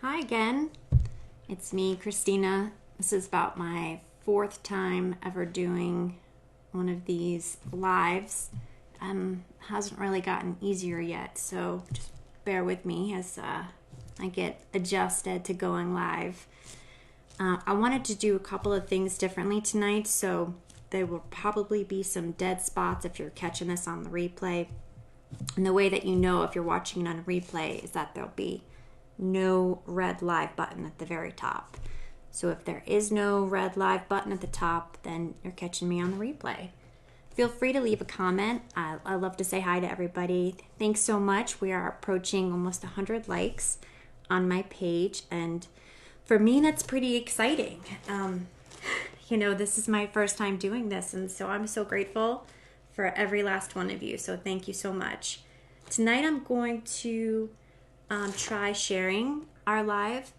Hi again. It's me, Christina. This is about my fourth time ever doing one of these lives. Hasn't really gotten easier yet, so just bear with me as I get adjusted to going live. I wanted to do a couple of things differently tonight, so there will probably be some dead spots if you're catching this on the replay. And the way that you know if you're watching it on a replay is that there'll be no red live button at the very top. So if there is no red live button at the top, then you're catching me on the replay. Feel free to leave a comment. I love to say hi to everybody. Thanks so much. We are approaching almost 100 likes on my page, and for me that's pretty exciting. This is my first time doing this, and so I'm so grateful for every last one of you. So thank you so much. Tonight I'm going to try sharing our live.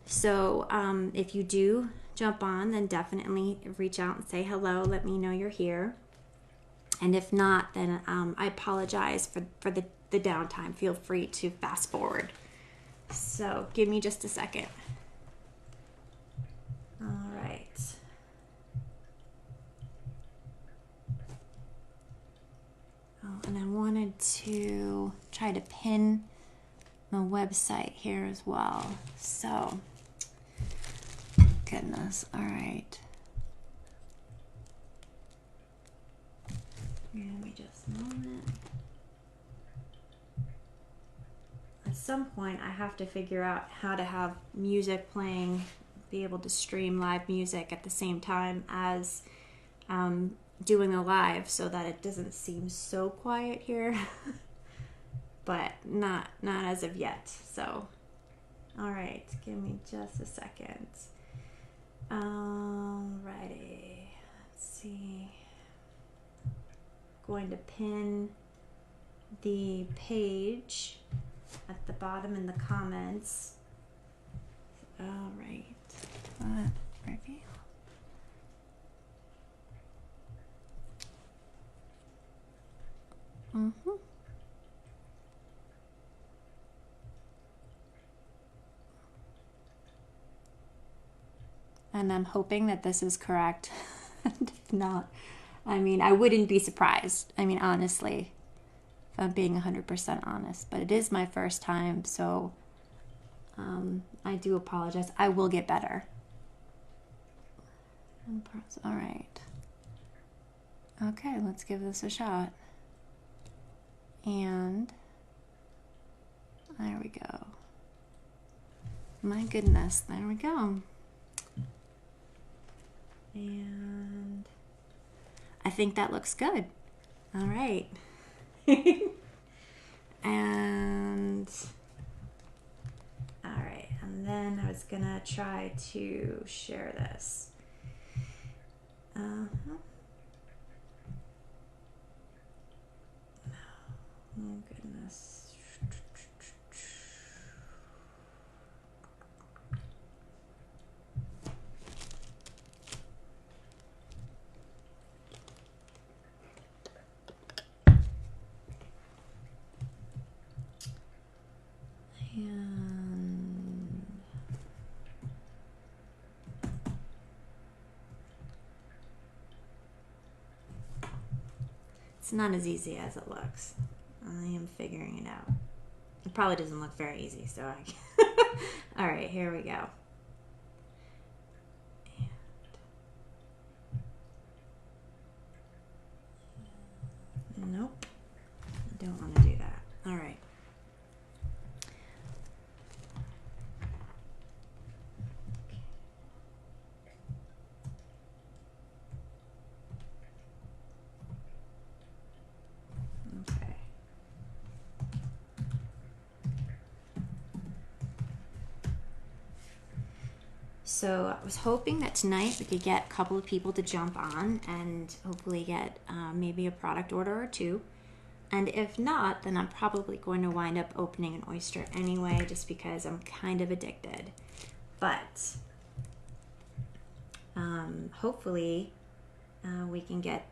So if you do jump on, then definitely reach out and say hello. Let me know you're here. And if not, then I apologize for the downtime. Feel free to fast forward. So give me just a second. All right. Oh, and I wanted to try to pin my website here as well. So, goodness, all right. Give me just a moment. At some point, I have to figure out how to have music playing, be able to stream live music at the same time as doing a live so that it doesn't seem so quiet here. But not as of yet. So, all right, give me just a second. Alrighty, let's see. Going to pin the page at the bottom in the comments. All right, reveal. And I'm hoping that this is correct. And if not, I wouldn't be surprised. Honestly, if I'm being 100% honest. But it is my first time, so I do apologize. I will get better. All right. Okay, let's give this a shot. And there we go. My goodness, there we go. And I think that looks good. All right. And all right. And then I was gonna try to share this. Oh goodness. And it's not as easy as it looks. I am figuring it out. It probably doesn't look very easy, so all right, here we go. And nope, I don't want to do that. All right. Okay. So I was hoping that tonight we could get a couple of people to jump on and hopefully get maybe a product order or two. And if not, then I'm probably going to wind up opening an oyster anyway, just because I'm kind of addicted. But hopefully we can get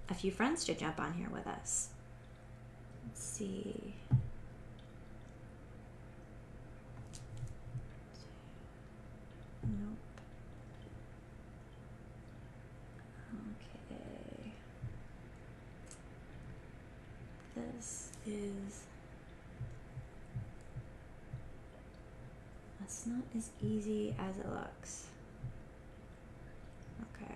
a few friends to jump on here with us. Let's see. That's not as easy as it looks. Okay.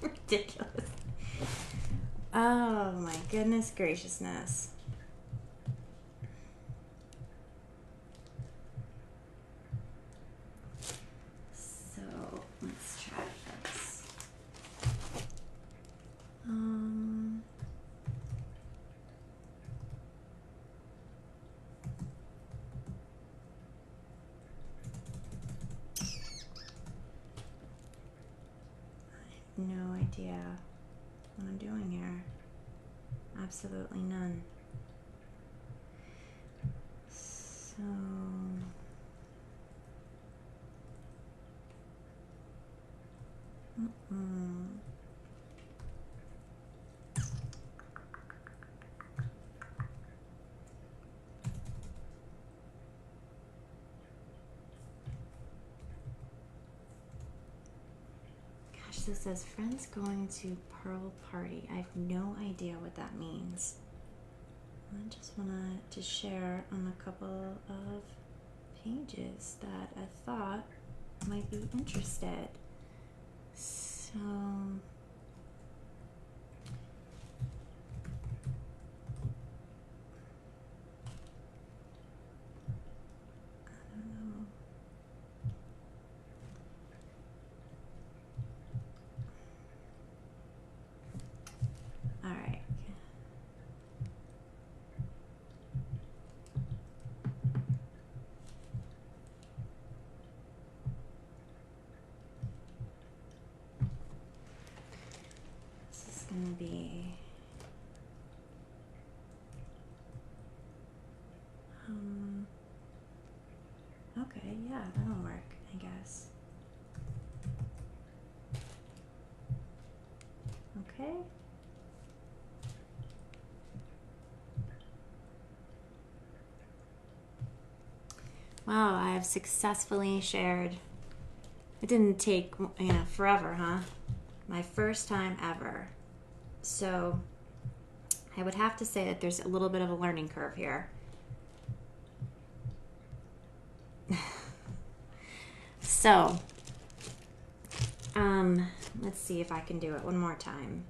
Ridiculous. Oh my goodness graciousness. So let's try this. No idea what I'm doing here. Absolutely none. So this says friends going to pearl party. I have no idea what that means. I just wanted to share on a couple of pages that I thought might be interested. So gonna be okay, yeah, that'll work, I guess. Okay. Wow, I have successfully shared. It didn't take, forever, huh? My first time ever. So I would have to say that there's a little bit of a learning curve here. So, let's see if I can do it one more time.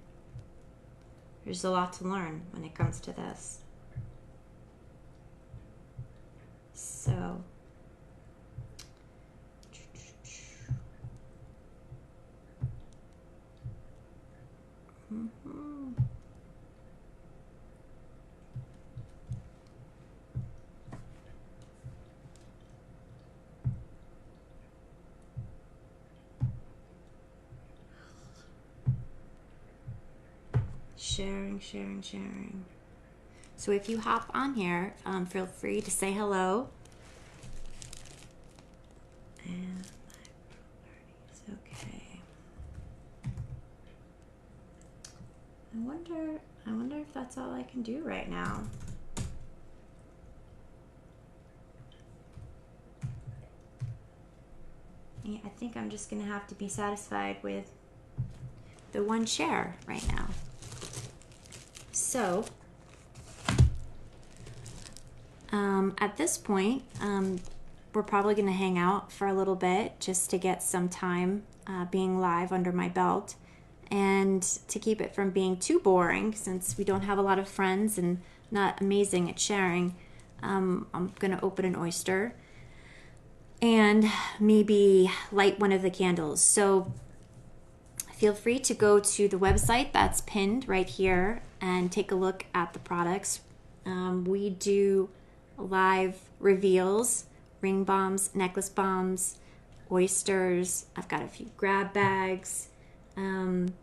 There's a lot to learn when it comes to this. So, sharing. So if you hop on here, feel free to say hello. And it's okay. I wonder if that's all I can do right now. think I'm just gonna have to be satisfied with the one share right now. So at this point, we're probably gonna hang out for a little bit just to get some time being live under my belt, and to keep it from being too boring, since we don't have a lot of friends and not amazing at sharing. I'm gonna open an oyster and maybe light one of the candles. So feel free to go to the website that's pinned right here and take a look at the products. We do live reveals, ring bombs, necklace bombs, oysters. I've got a few grab bags. And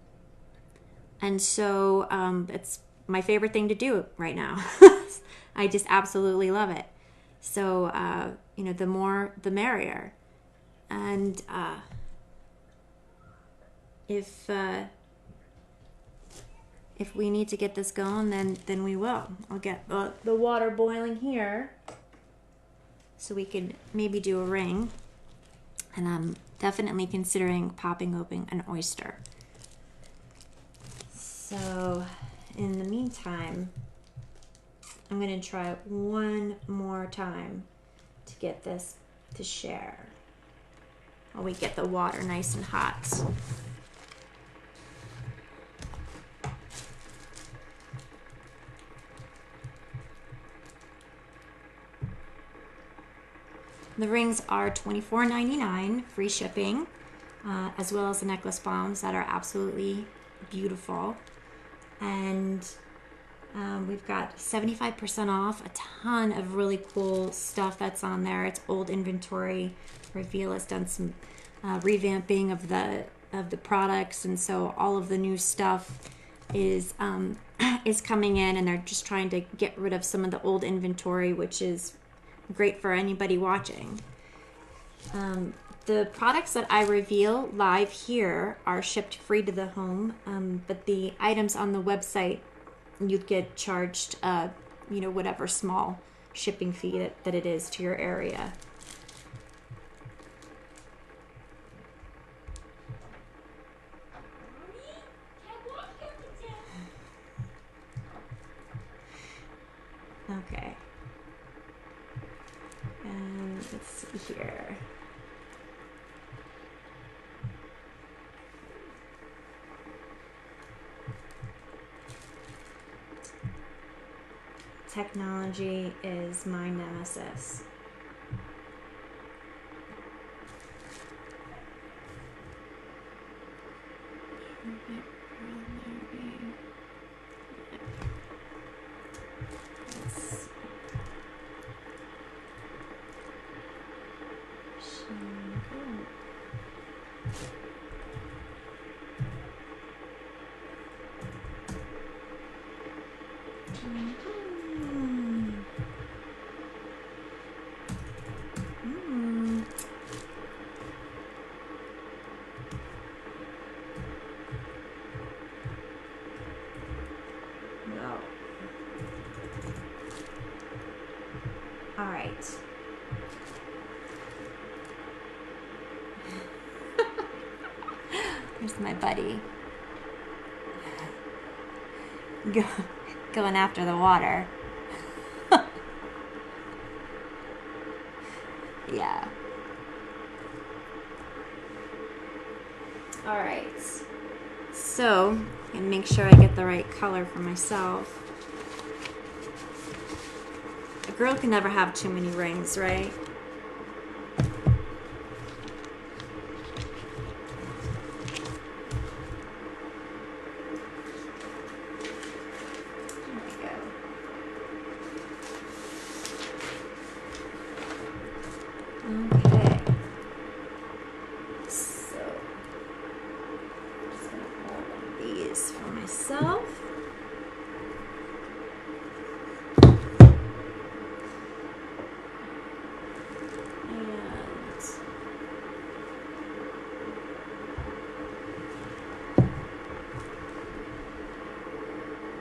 so it's my favorite thing to do right now. I just absolutely love it. So, you know, the more, the merrier. And if we need to get this going, then we will. I'll get the water boiling here so we could maybe do a ring. And I'm definitely considering popping open an oyster. So in the meantime, I'm going to try one more time to get this to share while we get the water nice and hot. The rings are $24.99, free shipping, as well as the necklace bombs that are absolutely beautiful. And we've got 75% off, a ton of really cool stuff that's on there. It's old inventory. Reveal has done some revamping of the products, and so all of the new stuff is coming in, and they're just trying to get rid of some of the old inventory, which is great for anybody watching. The products that I reveal live here are shipped free to the home, but the items on the website, you'd get charged, you know, whatever small shipping fee that it is to your area. Okay. And let's see here. Technology is my nemesis. All right. Here's my buddy. Going after the water. Yeah. All right. So, and make sure I get the right color for myself. A girl can never have too many rings, right? Okay, so I'm just going to hold one of these for myself.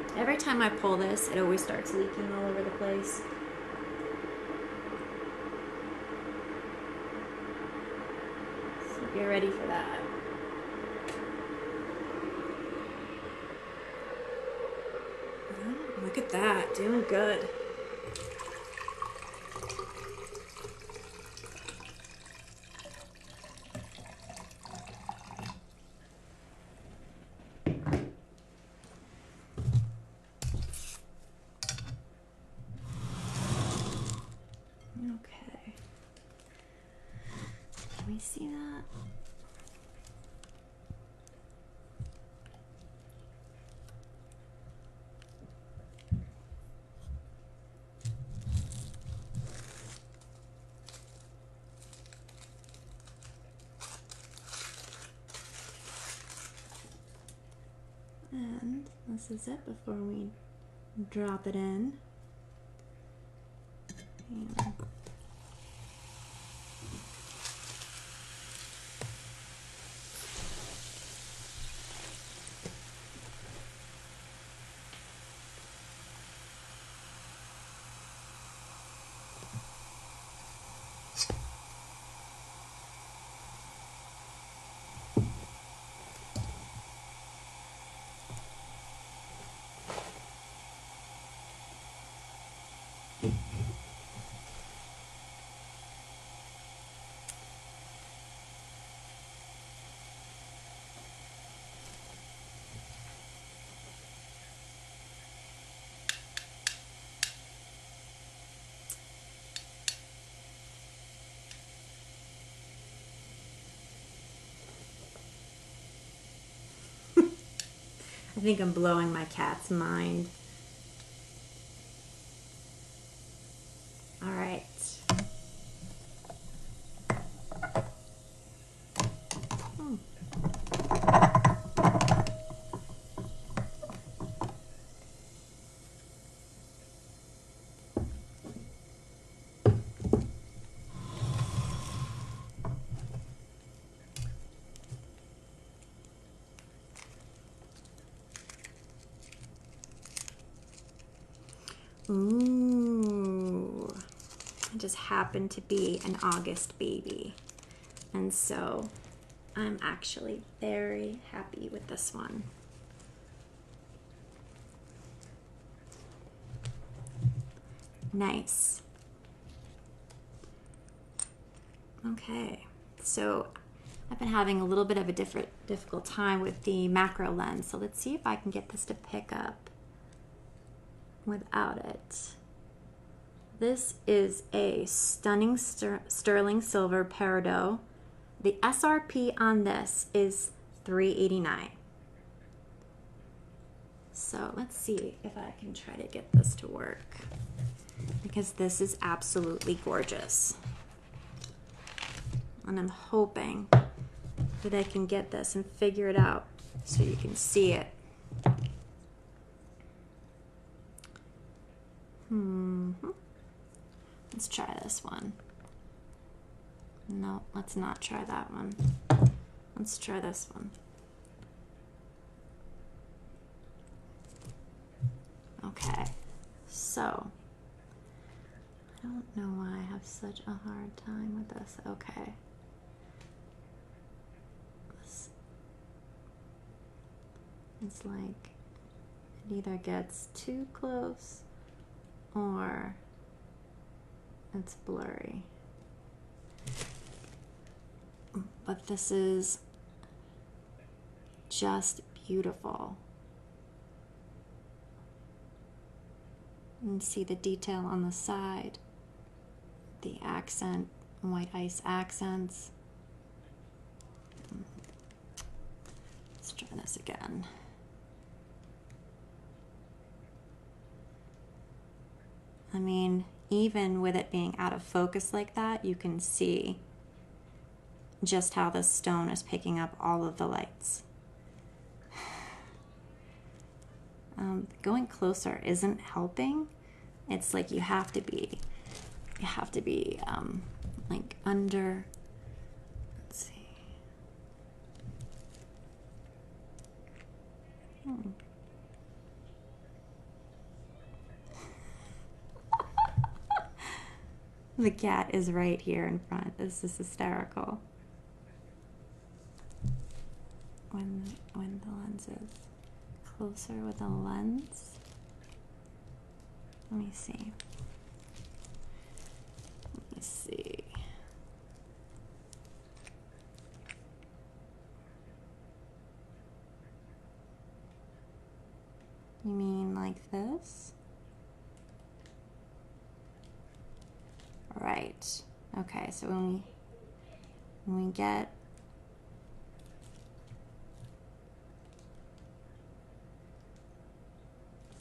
And every time I pull this, it always starts leaking all over the place. Bear Get ready for that. Oh, look at that, doing good. Okay. Can we see that? And this is it before we drop it in. And I think I'm blowing my cat's mind. All right. Ooh, I just happened to be an August baby, and so I'm actually very happy with this one. Nice. Okay, so I've been having a little bit of a difficult time with the macro lens, so let's see if I can get this to pick up without it. This is a stunning sterling silver peridot. The SRP on this is $3.89. So let's see if I can try to get this to work, because this is absolutely gorgeous. And I'm hoping that I can get this and figure it out so you can see it. Let's try this one. No, let's not try that one. Let's try this one. Okay, so I don't know why I have such a hard time with this. Okay. It's like it either gets too close or it's blurry. But this is just beautiful. You can see the detail on the side, the accent, white ice accents. Let's try this again. I mean, even with it being out of focus like that, you can see just how this stone is picking up all of the lights. Going closer isn't helping. It's like you have to be like under, let's see. The cat is right here in front. This is hysterical. when the lens is closer with a lens. Let me see. Let me see. You mean like this? Right. Okay, so when we get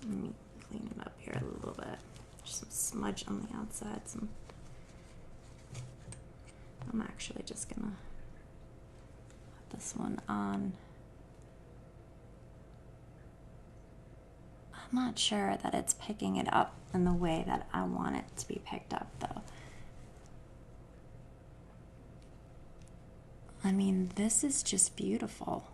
let me clean it up here a little bit. Just some smudge on the outside. I'm actually just gonna put this one on. I'm not sure that it's picking it up in the way that I want it to be picked up, though. I mean, this is just beautiful.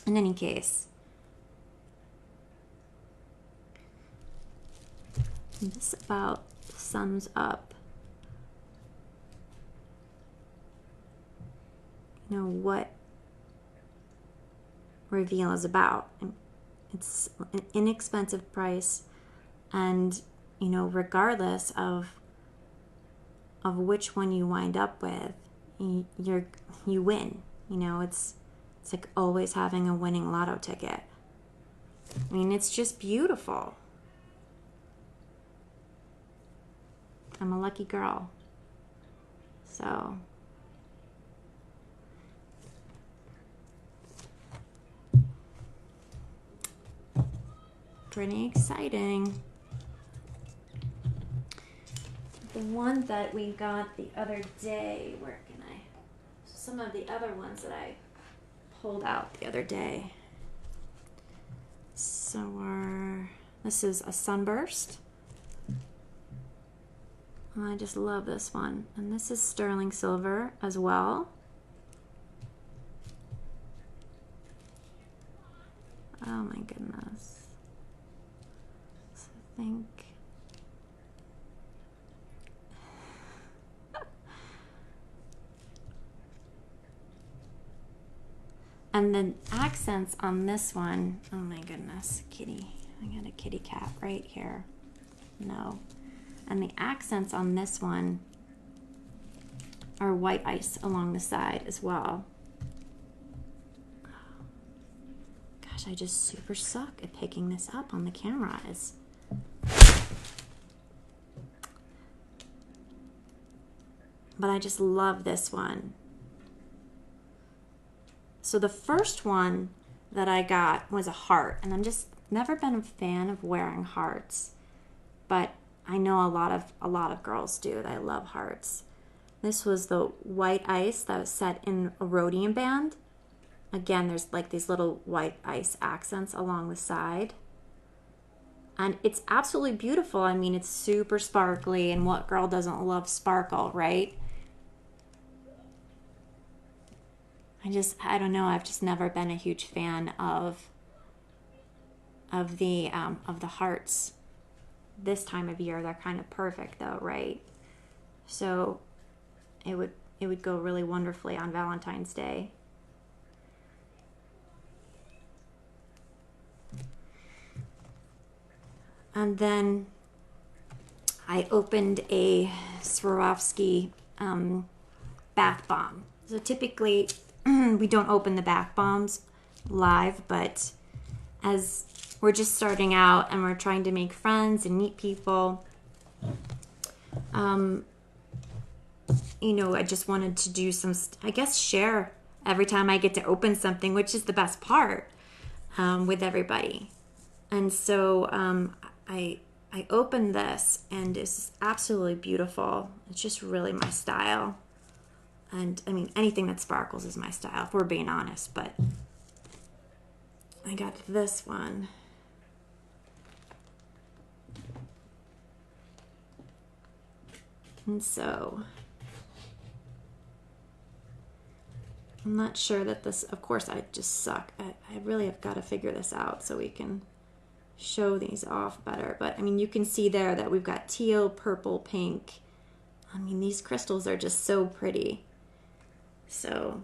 In any case, this about sums up, you know, what Reveal is about. It's an inexpensive price, and you know, regardless of which one you wind up with, you win. You know, it's like always having a winning lotto ticket. I mean, it's just beautiful. I'm a lucky girl. So pretty exciting. The one that we got the other day, where can I? Some of the other ones that I pulled out the other day. So this is a sunburst. I just love this one. And this is sterling silver as well. Oh my goodness. So I think and the accents on this one, oh my goodness, kitty. I got a kitty cat right here. No. And the accents on this one are white ice along the side as well. Gosh, I just super suck at picking this up on the camera. But I just love this one. So the first one that I got was a heart, and I'm just never been a fan of wearing hearts, but I know a lot of girls do. They love hearts. This was the white ice that was set in a rhodium band. Again, there's like these little white ice accents along the side. And it's absolutely beautiful. I mean, it's super sparkly, and what girl doesn't love sparkle, right? I don't know. I've just never been a huge fan of the hearts. This time of year, they're kind of perfect though, right? So it would go really wonderfully on Valentine's Day. And then I opened a Swarovski bath bomb. So typically we don't open the bath bombs live, but as we're just starting out and we're trying to make friends and meet people, you know, I just wanted to do some, I guess, share every time I get to open something, which is the best part, with everybody. And so I opened this, and it's absolutely beautiful. It's just really my style. And I mean, anything that sparkles is my style, if we're being honest, but I got this one. And so I'm not sure that this, of course I just suck. I really have got to figure this out so we can show these off better. But I mean, you can see there that we've got teal, purple, pink. I mean, these crystals are just so pretty. So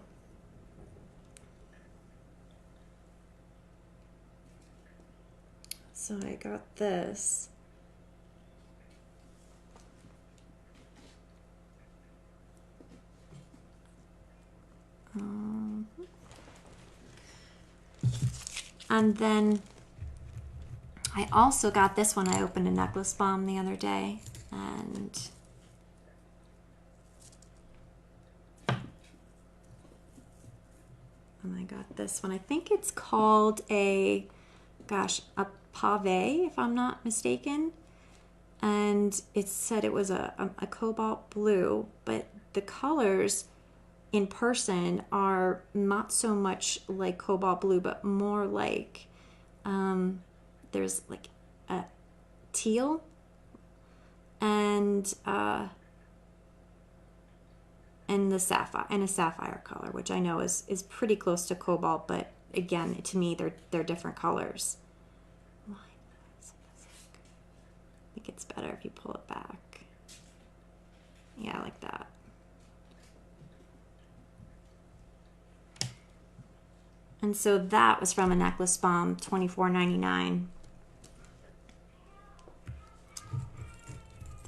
I got this. And then I also got this one. I opened a necklace bomb the other day, and I got this one. I think it's called a pave, if I'm not mistaken. And it said it was a cobalt blue, but the colors in person are not so much like cobalt blue, but more like there's like a teal and the sapphire and a sapphire color, which I know is pretty close to cobalt, but again, to me they're different colors. I think it's better if you pull it back. Yeah, like that. And so that was from a necklace bomb, $24.99.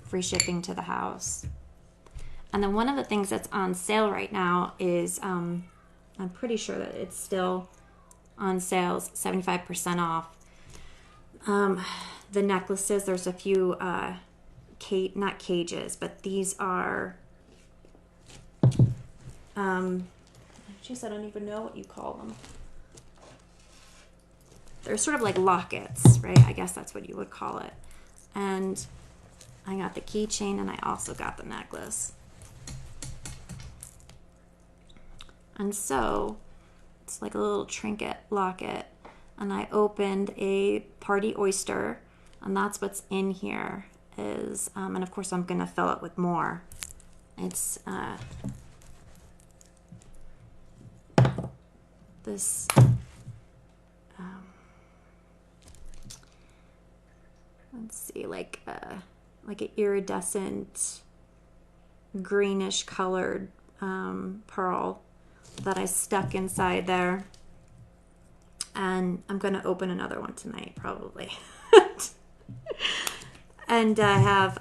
Free shipping to the house. And then one of the things that's on sale right now is, I'm pretty sure that it's still on sales, 75% off. The necklaces, there's a few, not cages, but these are, geez, I don't even know what you call them. They're sort of like lockets, right? I guess that's what you would call it. And I got the keychain and I also got the necklace. And so it's like a little trinket locket. And I opened a party oyster, and that's what's in here is, and of course I'm gonna fill it with more. It's this let's see, like an iridescent greenish colored pearl that I stuck inside there. And I'm going to open another one tonight, probably. And I have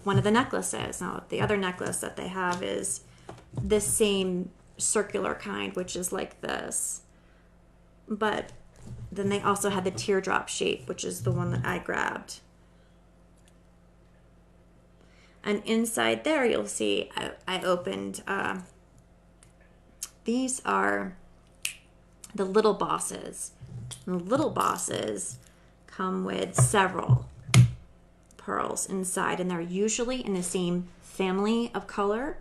one of the necklaces. Now, the other necklace that they have is this same circular kind, which is like this. But then they also had the teardrop shape, which is the one that I grabbed. And inside there, you'll see I opened, these are the little bosses. And the little bosses come with several pearls inside, and they're usually in the same family of color.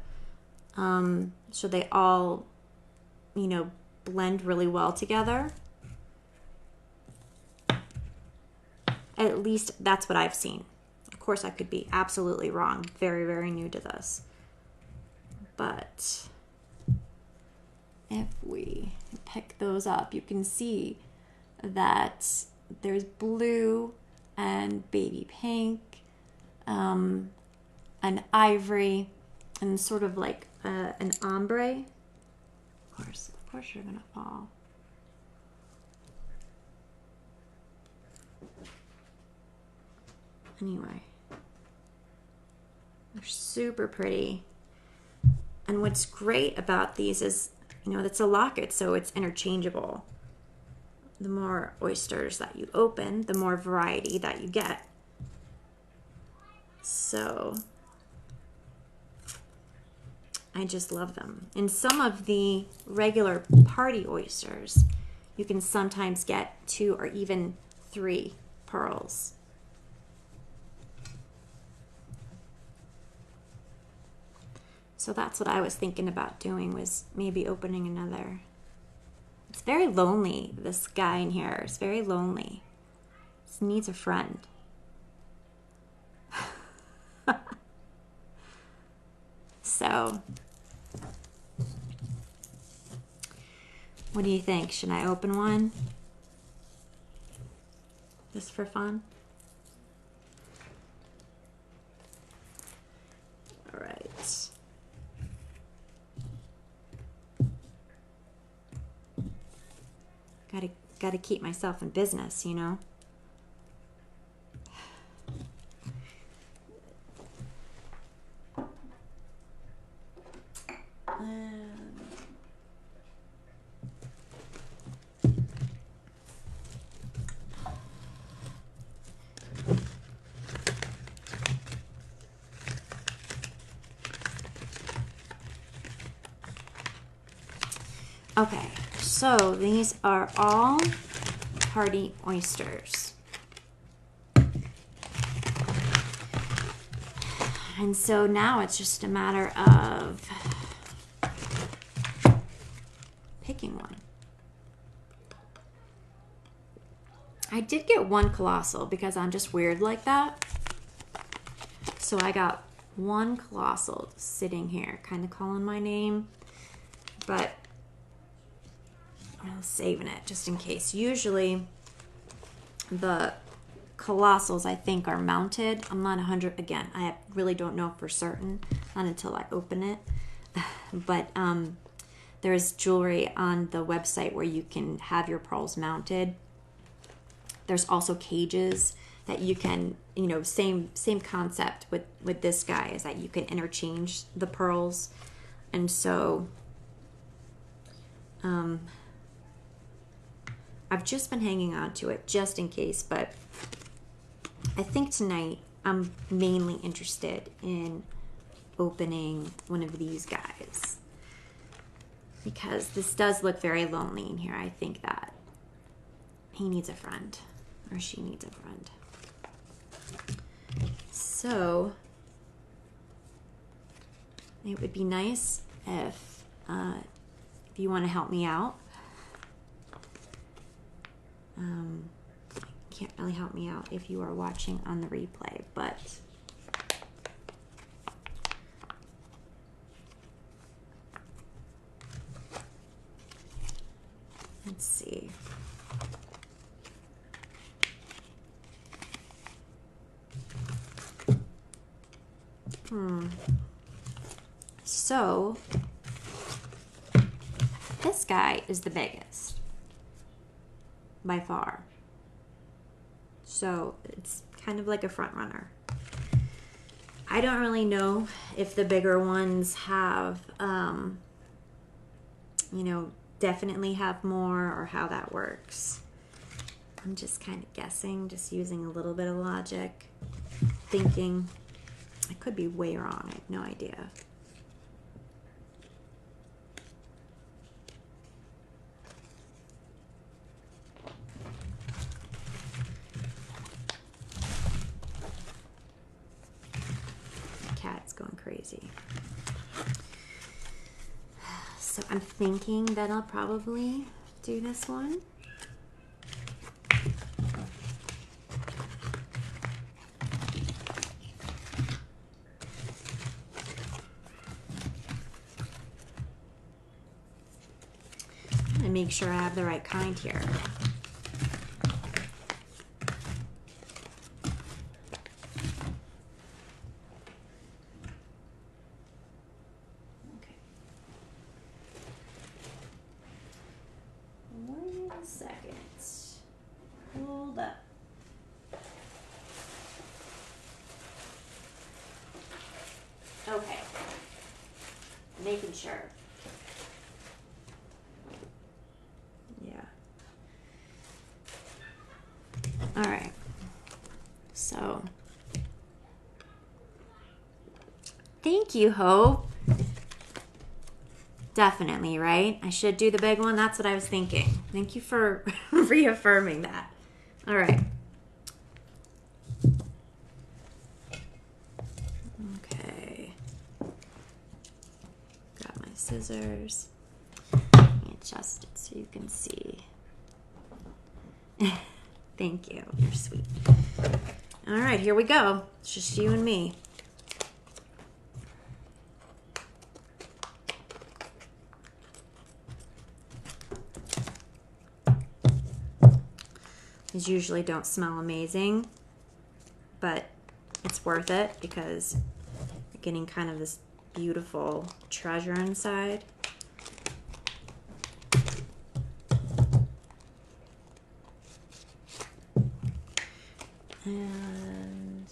So they all, blend really well together. At least that's what I've seen. Of course, I could be absolutely wrong. Very, very new to this. But if we pick those up, you can see that there's blue and baby pink, an ivory, and sort of like an ombre. Of course you're gonna fall. Anyway, they're super pretty. And what's great about these is, it's a locket, so it's interchangeable. The more oysters that you open, the more variety that you get. So I just love them. In some of the regular party oysters, you can sometimes get 2 or even 3 pearls. So that's what I was thinking about doing, was maybe opening another. It's very lonely, this guy in here. It's very lonely. He needs a friend. What do you think? Should I open one? Just for fun? All right. Gotta keep myself in business, you know? Okay, so these are all party oysters. And so now it's just a matter of picking one. I did get one colossal because I'm just weird like that. So I got one colossal sitting here, kind of calling my name, but I'm saving it just in case. Usually the colossals I think are mounted. I'm not 100, again, I really don't know for certain, not until I open it. But there's jewelry on the website where you can have your pearls mounted. There's also cages that you can, you know, same concept with this guy, is that you can interchange the pearls. And so I've just been hanging on to it just in case, but I think tonight I'm mainly interested in opening one of these guys because this does look very lonely in here. I think that he needs a friend, or she needs a friend. So it would be nice if you want to help me out. Can't really help me out if you are watching on the replay, but let's see. So this guy is the biggest by far. So it's kind of like a front runner. I don't really know if the bigger ones have, you know, definitely have more, or how that works. I'm just kind of guessing, just using a little bit of logic, thinking. I could be way wrong. I have no idea. Cat's going crazy. So I'm thinking that I'll probably do this one. And make sure I have the right kind here. Okay, making sure. Yeah. All right. So, thank you, Hope. Definitely, right? I should do the big one. That's what I was thinking. Thank you for reaffirming that. All right. Scissors. Let me adjust it so you can see. Thank you. You're sweet. All right, here we go. It's just you and me. These usually don't smell amazing, but it's worth it because you're getting kind of this beautiful treasure inside. And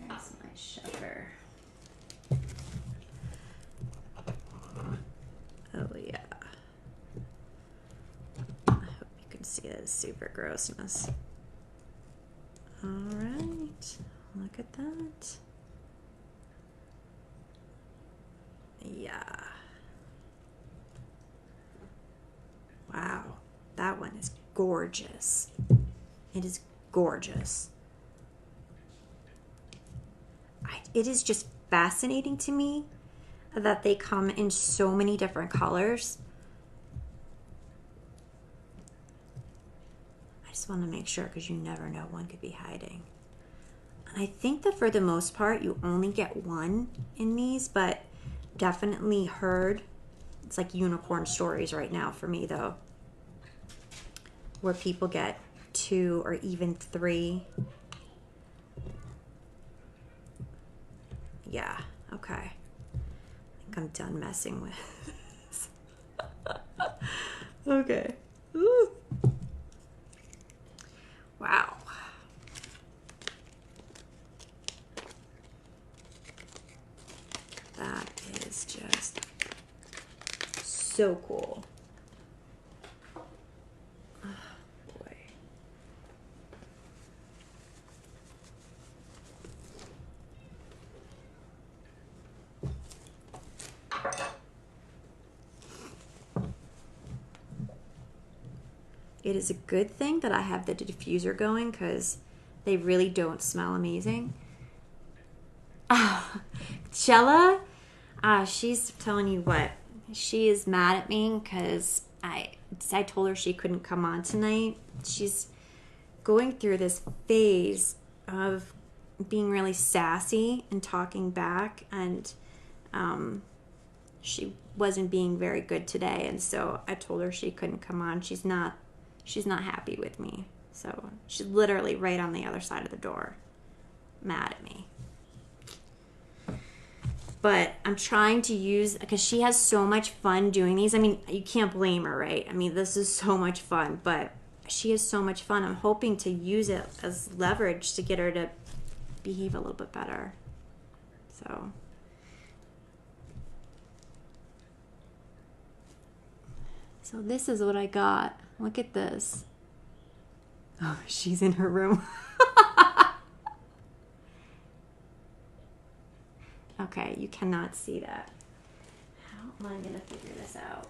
there's my sugar. Oh yeah. I hope you can see that super grossness. All right, look at that. Yeah. Wow, that one is gorgeous. It is gorgeous. It is just fascinating to me that they come in so many different colors. I just want to make sure because you never know, one could be hiding. And I think that for the most part you only get one in these, but definitely heard it's like unicorn stories right now for me though, where people get 2 or even 3. Yeah, okay. I think I'm done messing with this. Okay. Ooh. Wow. That is just so cool. Oh, boy. It is a good thing that I have the diffuser going because they really don't smell amazing. Oh, Chella, she's telling you what, she is mad at me because I told her she couldn't come on tonight. She's going through this phase of being really sassy and talking back, and she wasn't being very good today, and so I told her she couldn't come on. She's not happy with me. So she's literally right on the other side of the door, mad at me. But I'm trying to use, because she has so much fun doing these. I mean, you can't blame her, right? I mean, this is so much fun, but she has so much fun. I'm hoping to use it as leverage to get her to behave a little bit better. So this is what I got. Look at this. Oh, she's in her room. Okay, you cannot see that. How am I going to figure this out?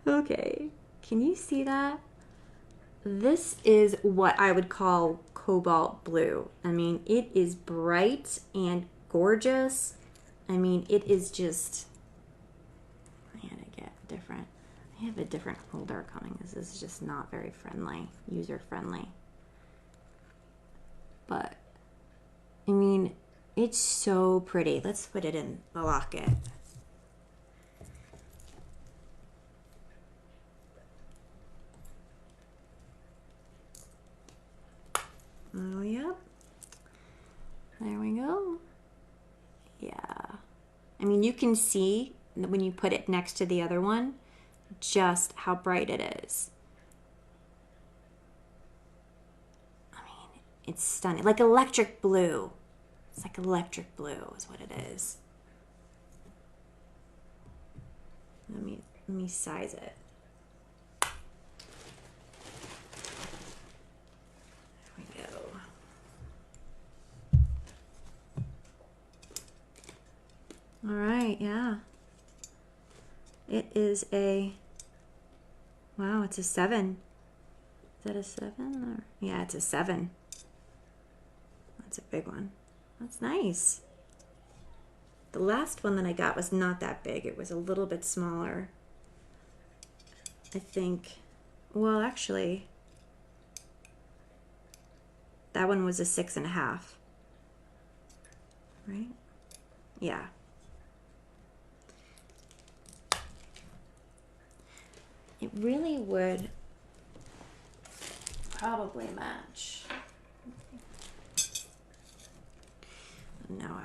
Okay, can you see that? This is what I would call cobalt blue. I mean, it is bright and gorgeous. I mean, it is just, I had to get different. I have a different holder coming. This is just not very friendly, user friendly. But, I mean, it's so pretty. Let's put it in the locket. Oh, yep. There we go. Yeah. I mean, you can see when you put it next to the other one just how bright it is. I mean, it's stunning. Like electric blue. It's like electric blue is what it is. Let me size it. All right, yeah. It is a, wow, it's a 7. Is that a 7? Or, yeah, it's a 7. That's a big one. That's nice. The last one that I got was not that big. It was a little bit smaller. I think, well, actually, That one was a 6.5. Right? Yeah. It really would probably match. No,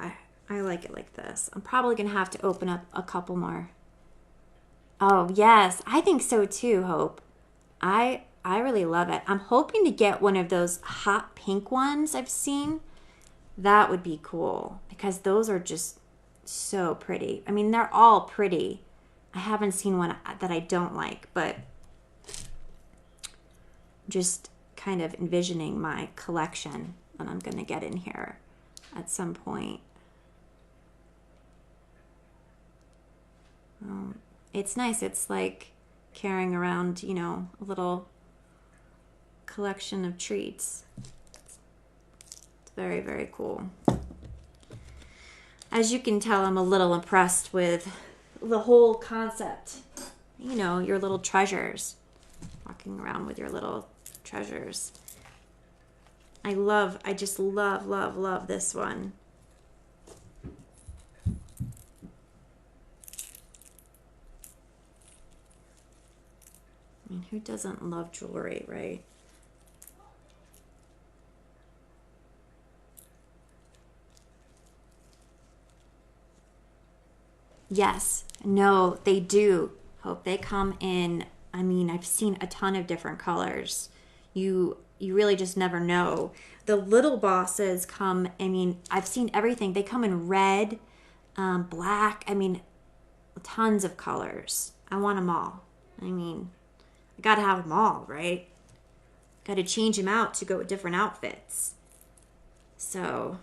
I like it like this. I'm probably going to have to open up a couple more. Oh, yes. I think so too, Hope. I really love it. I'm hoping to get one of those hot pink ones I've seen. That would be cool because those are just so pretty. I mean, they're all pretty. I haven't seen one that I don't like, but just kind of envisioning my collection that I'm going to get in here at some point. It's nice. It's like carrying around, you know, a little collection of treats. It's very, very cool. As you can tell, I'm a little impressed with the whole concept. You know, your little treasures. Walking around with your little treasures. I just love, love, love this one. I mean, who doesn't love jewelry, right? Yes. No, they do. Hope they come in. I mean, I've seen a ton of different colors. You really just never know. The little bosses come, I mean, I've seen everything. They come in red, black, I mean, tons of colors. I want them all. I mean, I gotta have them all, right? Gotta change them out to go with different outfits. So,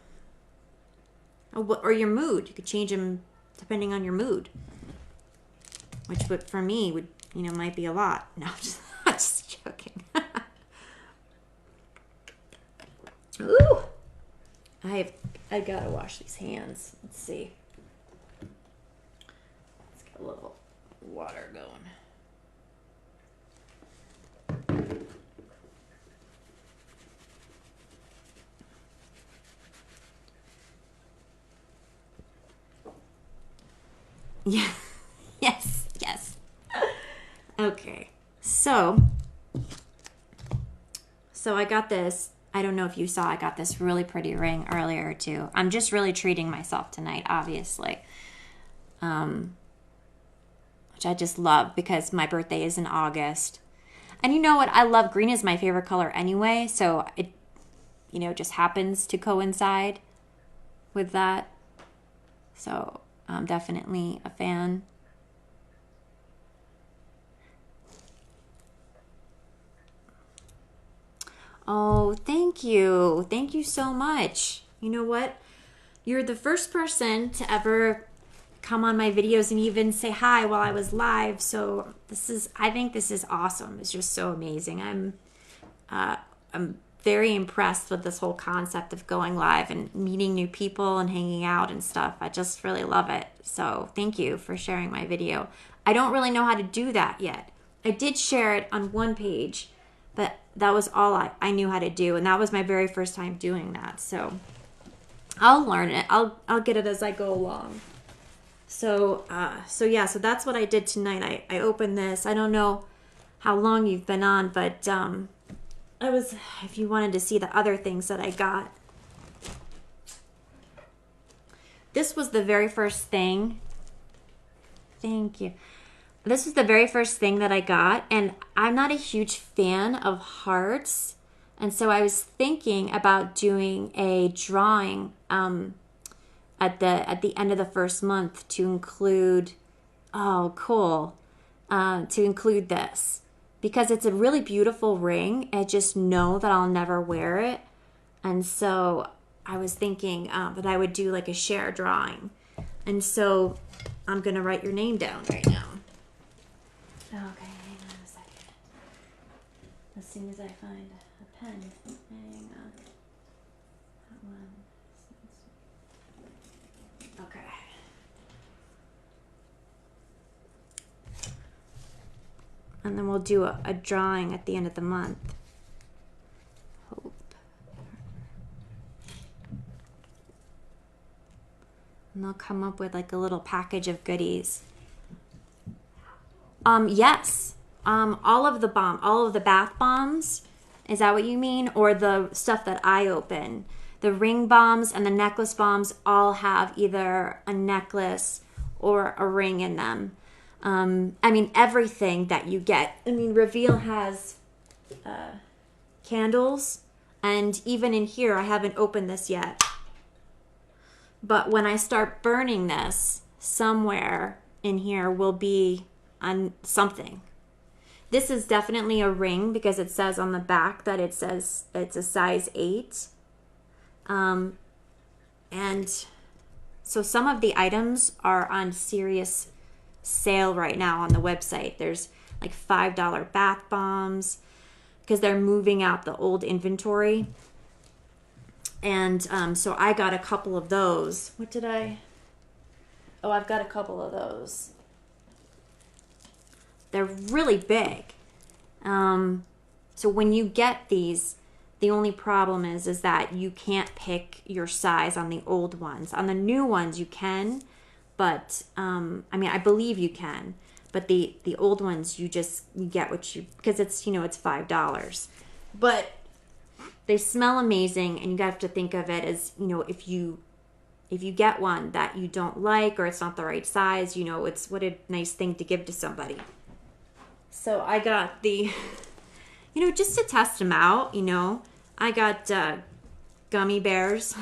or your mood. You could change them depending on your mood. Which for me would, you know, might be a lot. No, I'm just joking. Ooh, I gotta wash these hands. Let's see. Let's get a little water going. Yeah. Yes. Yes. Okay. So I got this. I don't know if you saw, I got this really pretty ring earlier too. I'm just really treating myself tonight, obviously. Which I just love because my birthday is in August. And you know what? I love green is my favorite color anyway. So it, you know, just happens to coincide with that. So I'm definitely a fan. Oh, thank you. Thank you so much. You know what? You're the first person to ever come on my videos and even say hi while I was live. So I think this is awesome. It's just so amazing. I'm very impressed with this whole concept of going live and meeting new people and hanging out and stuff. I just really love it. So thank you for sharing my video. I don't really know how to do that yet. I did share it on one page, but that was all I knew how to do. And that was my very first time doing that. So I'll learn it. I'll get it as I go along. So yeah, so that's what I did tonight. I opened this. I don't know how long you've been on, but if you wanted to see the other things that I got. This was the very first thing. Thank you. This is the very first thing that I got, and I'm not a huge fan of hearts, and so I was thinking about doing a drawing at the end of the first month to include, oh cool, to include this because it's a really beautiful ring. I just know that I'll never wear it, and so I was thinking that I would do like a share drawing, and so I'm gonna write your name down right now. Okay, hang on a second. As soon as I find a pen, hang on. That one. Okay. And then we'll do a drawing at the end of the month. Hope. And they'll come up with like a little package of goodies. Yes. All of the bath bombs. Is that what you mean? Or the stuff that I open? The ring bombs and the necklace bombs all have either a necklace or a ring in them. I mean, everything that you get. I mean, Reveal has candles. And even in here, I haven't opened this yet. But when I start burning this, somewhere in here will be on something. This is definitely a ring because it says on the back that it says it's a size 8. And so some of the items are on serious sale right now on the website. There's like $5 bath bombs because they're moving out the old inventory. And so I got a couple of those. What did I? Oh, I've got a couple of those. They're really big. So when you get these, the only problem is that you can't pick your size on the old ones. On the new ones you can, but I mean, I believe you can. But the old ones you get what you, because it's, you know, it's $5. But they smell amazing, and you have to think of it as, you know, if you get one that you don't like or it's not the right size, you know, it's what a nice thing to give to somebody. So I got the, you know, just to test them out, you know, I got gummy bears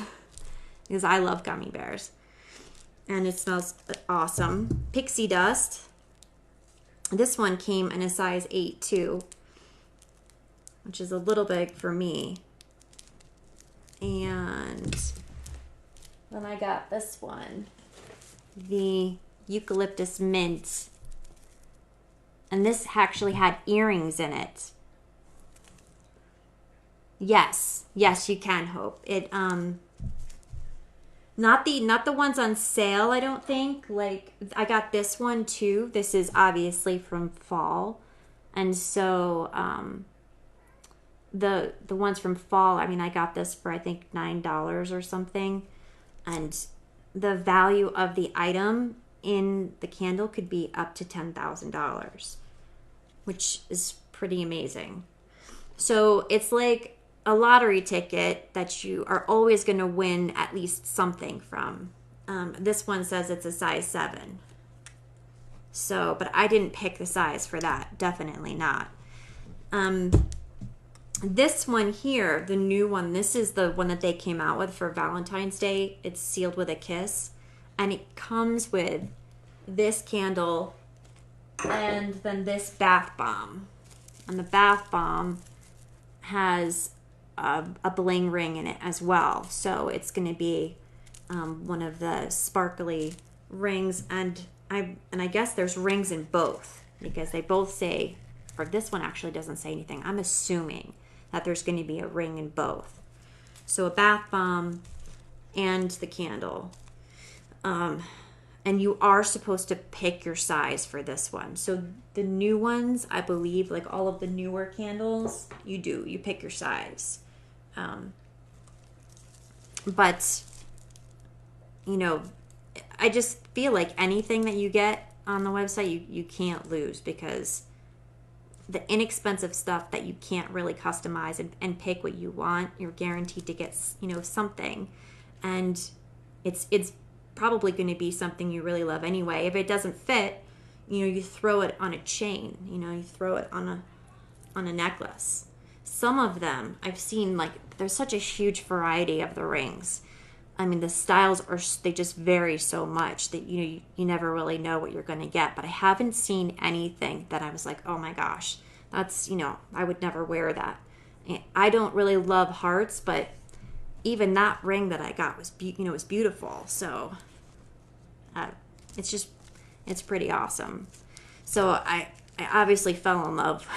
because I love gummy bears. And it smells awesome. Pixie dust. This one came in a size 8 too, which is a little big for me. And then I got this one, the eucalyptus mint. And this actually had earrings in it. Yes, you can, Hope. It not the ones on sale, I don't think. Like, I got this one too. This is obviously from fall. And so the ones from fall, I mean, I got this for I think $9 or something. And the value of the item in the candle could be up to $10,000, which is pretty amazing. So it's like a lottery ticket that you are always going to win at least something from. This one says it's a size 7. So, but I didn't pick the size for that. Definitely not. This one here, the new one, this is the one that they came out with for Valentine's Day. It's sealed with a kiss. And it comes with this candle and then this bath bomb. And the bath bomb has a bling ring in it as well. So it's going to be one of the sparkly rings. And I guess there's rings in both because they both say, or this one actually doesn't say anything. I'm assuming that there's going to be a ring in both. So a bath bomb and the candle. And you are supposed to pick your size for this one. So the new ones, I believe, like all of the newer candles, you pick your size. But, you know, I just feel like anything that you get on the website, you can't lose because the inexpensive stuff that you can't really customize and pick what you want, you're guaranteed to get, you know, something. And it's probably going to be something you really love anyway. If it doesn't fit, you know, you throw it on a chain, you know, you throw it on a necklace. Some of them I've seen, like, there's such a huge variety of the rings. I mean, the styles they just vary so much that, you know, you never really know what you're going to get. But I haven't seen anything that I was like, oh my gosh, that's, you know, I would never wear that. I don't really love hearts, but even that ring that I got was, was beautiful. So it's pretty awesome. So I obviously fell in love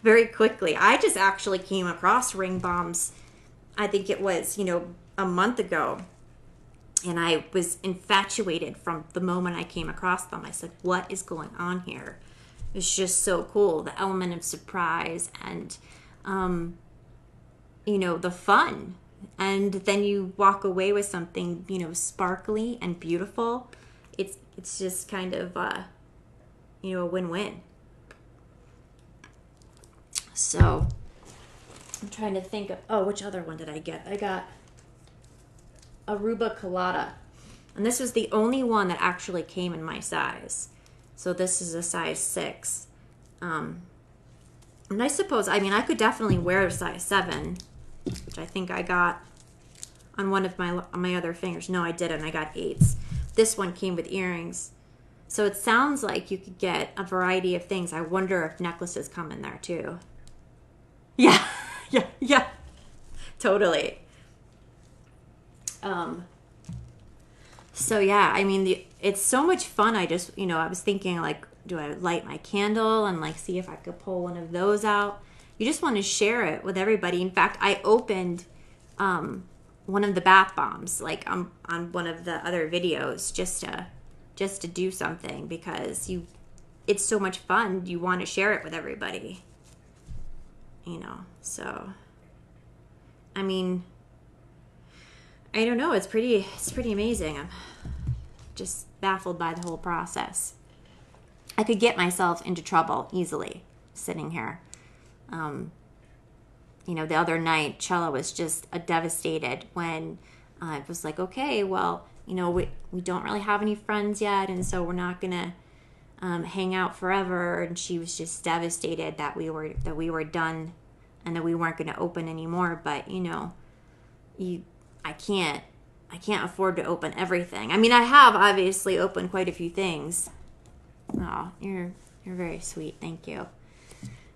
very quickly. I just actually came across ring bombs, I think it was, you know, a month ago. And I was infatuated from the moment I came across them. I said, what is going on here? It's just so cool. The element of surprise and, you know, the fun. and then you walk away with something, you know, sparkly and beautiful. It's just kind of, you know, a win-win. So I'm trying to think of, oh, which other one did I get? I got Aruba Colada. And this was the only one that actually came in my size. So this is a size 6. And I suppose, I mean, I could definitely wear a size 7, which I think I got on one of my other fingers. No, I didn't. I got 8s. This one came with earrings. So it sounds like you could get a variety of things. I wonder if necklaces come in there too. Yeah, yeah, totally. So yeah, I mean, it's so much fun. I just, you know, I was thinking like, do I light my candle and like see if I could pull one of those out? You just want to share it with everybody. In fact, I opened one of the bath bombs like on one of the other videos just to do something, because it's so much fun. You want to share it with everybody, you know. So I mean, I don't know, it's pretty amazing. I'm just baffled by the whole process. I could get myself into trouble easily sitting here. You know, the other night, Chella was just devastated when I was like, okay, well, you know, we don't really have any friends yet, and so we're not gonna hang out forever. And she was just devastated that we were done and that we weren't gonna open anymore. But you know, I can't afford to open everything. I mean, I have obviously opened quite a few things. Oh, you're very sweet. Thank you.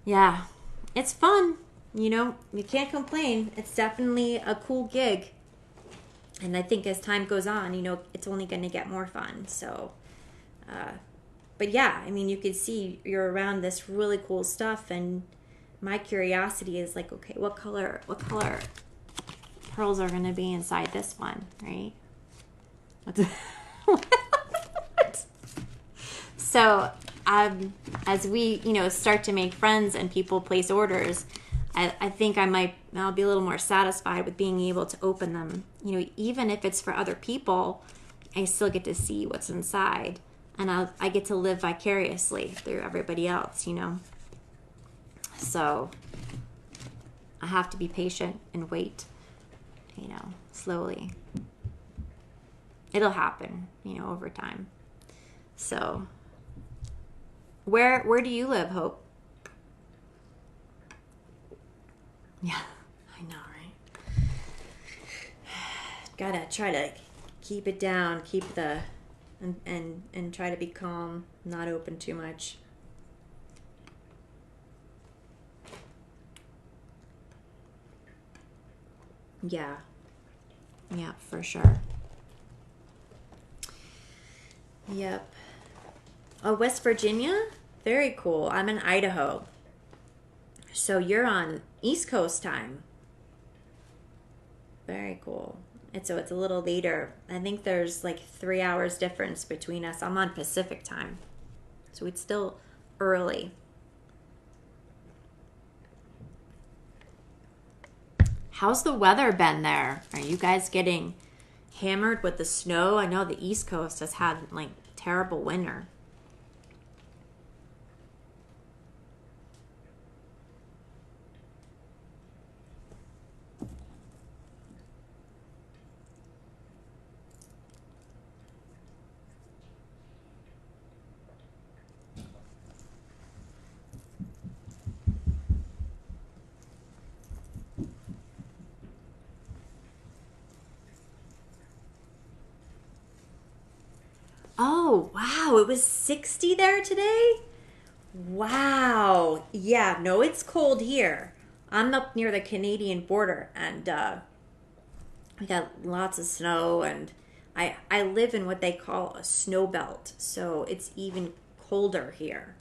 Yeah, it's fun. You know, you can't complain. It's definitely a cool gig. And I think as time goes on, you know, it's only going to get more fun. So, but yeah, I mean, you can see you're around this really cool stuff. And my curiosity is like, okay, what color pearls are going to be inside this one, right? What? So, as we, you know, start to make friends and people place orders, I think I'll be a little more satisfied with being able to open them. You know, even if it's for other people, I still get to see what's inside, and I get to live vicariously through everybody else, you know. So I have to be patient and wait, you know, slowly. It'll happen, you know, over time. So where do you live, Hope? Yeah, I know, right? Gotta try to keep it down, and try to be calm, not open too much. Yeah, for sure. Yep. Oh, West Virginia? Very cool. I'm in Idaho. So you're on East Coast time. Very cool. And so it's a little later. I think there's like 3 hours difference between us. I'm on Pacific time. So it's still early. How's the weather been there? Are you guys getting hammered with the snow? I know the East Coast has had like terrible winter. Oh, wow. It was 60 there today? Wow. Yeah, no, it's cold here. I'm up near the Canadian border, and we got lots of snow, and I live in what they call a snow belt, so it's even colder here.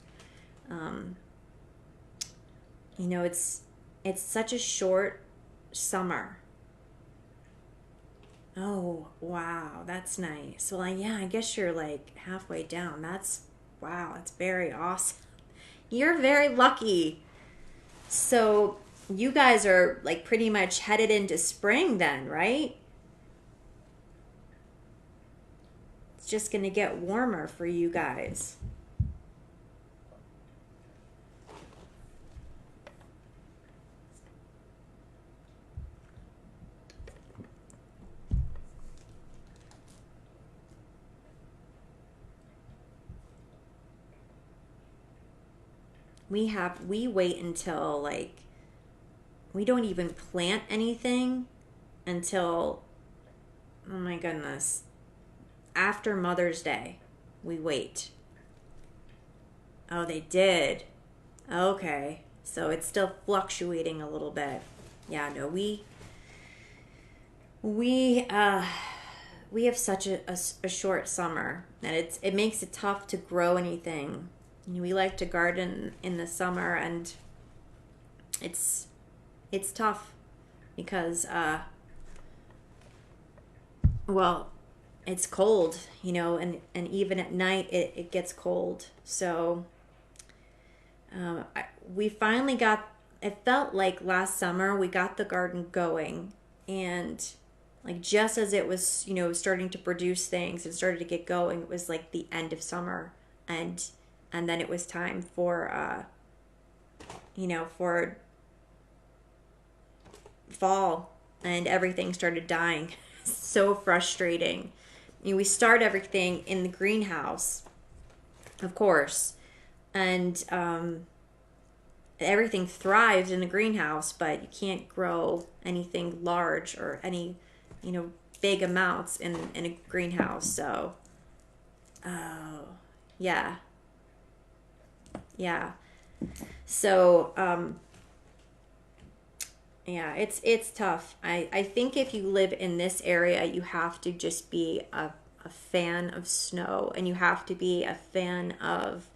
Um, you know, it's such a short summer. Oh, wow, that's nice. Well, yeah, I guess you're like halfway down. Wow, that's very awesome. You're very lucky. So, you guys are like pretty much headed into spring then, right? It's just going to get warmer for you guys. We wait until like we don't even plant anything until, oh my goodness, after Mother's Day. We wait. Oh, they did. Okay. So it's still fluctuating a little bit. Yeah, no, we we have such a short summer that it makes it tough to grow anything. We like to garden in the summer, and it's tough because well, it's cold, and even at night it gets cold. So we finally got, it felt like last summer we got the garden going, and like just as it was, starting to produce things and started to get going, it was like the end of summer, and then it was time for for fall, and everything started dying. So frustrating. We start everything in the greenhouse, of course, and everything thrives in the greenhouse, but you can't grow anything large or any, big amounts in a greenhouse. So, oh, yeah. Yeah. So, yeah, it's tough. I think if you live in this area, you have to just be a fan of snow, and you have to be a fan of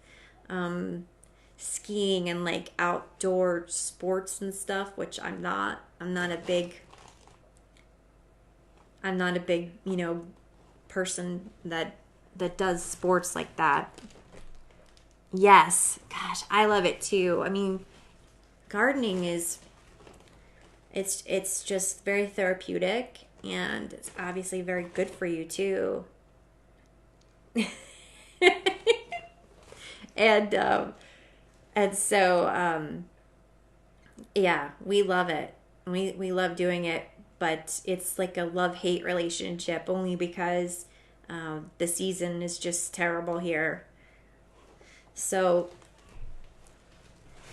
skiing and like outdoor sports and stuff, which I'm not. I'm not a big, person that does sports like that. Yes, gosh, I love it too. I mean, gardening is it's just very therapeutic, and it's obviously very good for you too. and and so yeah, we love it. We love doing it, but it's like a love-hate relationship, only because the season is just terrible here. So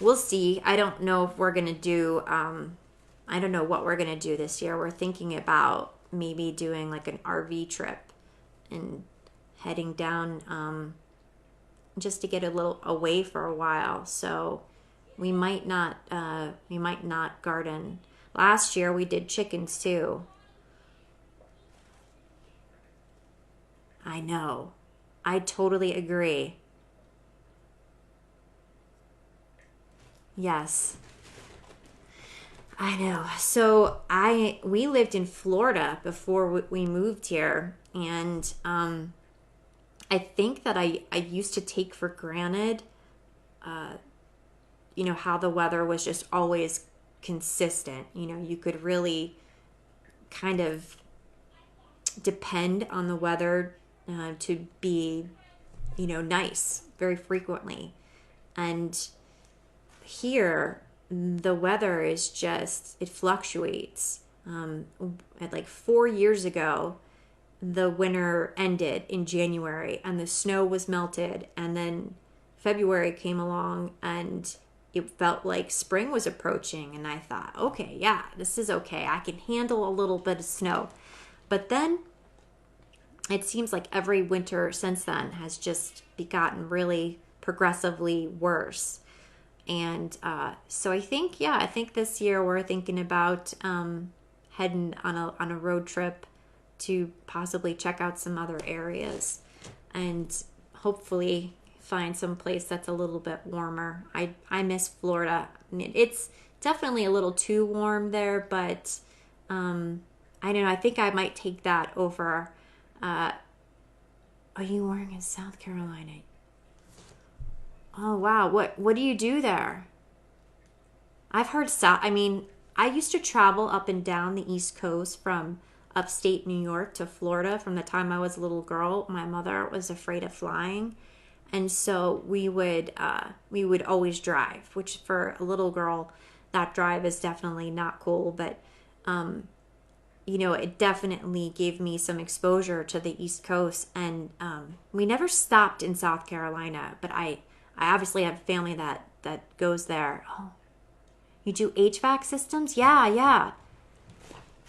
we'll see. I don't know if we're gonna do I don't know what we're gonna do this year. We're thinking about maybe doing like an RV trip and heading down just to get a little away for a while. So we might not garden. Last year we did chickens too. I know. I totally agree. Yes. I know. So we lived in Florida before we moved here, and I think that I used to take for granted, how the weather was just always consistent. You could really kind of depend on the weather to be, nice very frequently. And here, the weather is just, it fluctuates. At like 4 years ago, the winter ended in January and the snow was melted, and then February came along and it felt like spring was approaching, and I thought, okay, yeah, this is okay. I can handle a little bit of snow. But then it seems like every winter since then has just gotten really progressively worse. And so I think, yeah, I think this year we're thinking about heading on a road trip to possibly check out some other areas, and hopefully find some place that's a little bit warmer. I miss Florida. I mean, it's definitely a little too warm there, but I don't know. I think I might take that over. Are you wearing in South Carolina? Oh wow, what do you do there? I've heard South. I mean, I used to travel up and down the East Coast from upstate New York to Florida from the time I was a little girl. My mother was afraid of flying, and so we would always drive. Which for a little girl, that drive is definitely not cool. But it definitely gave me some exposure to the East Coast, and we never stopped in South Carolina. But I obviously have family that goes there. Oh, you do HVAC systems? Yeah, yeah.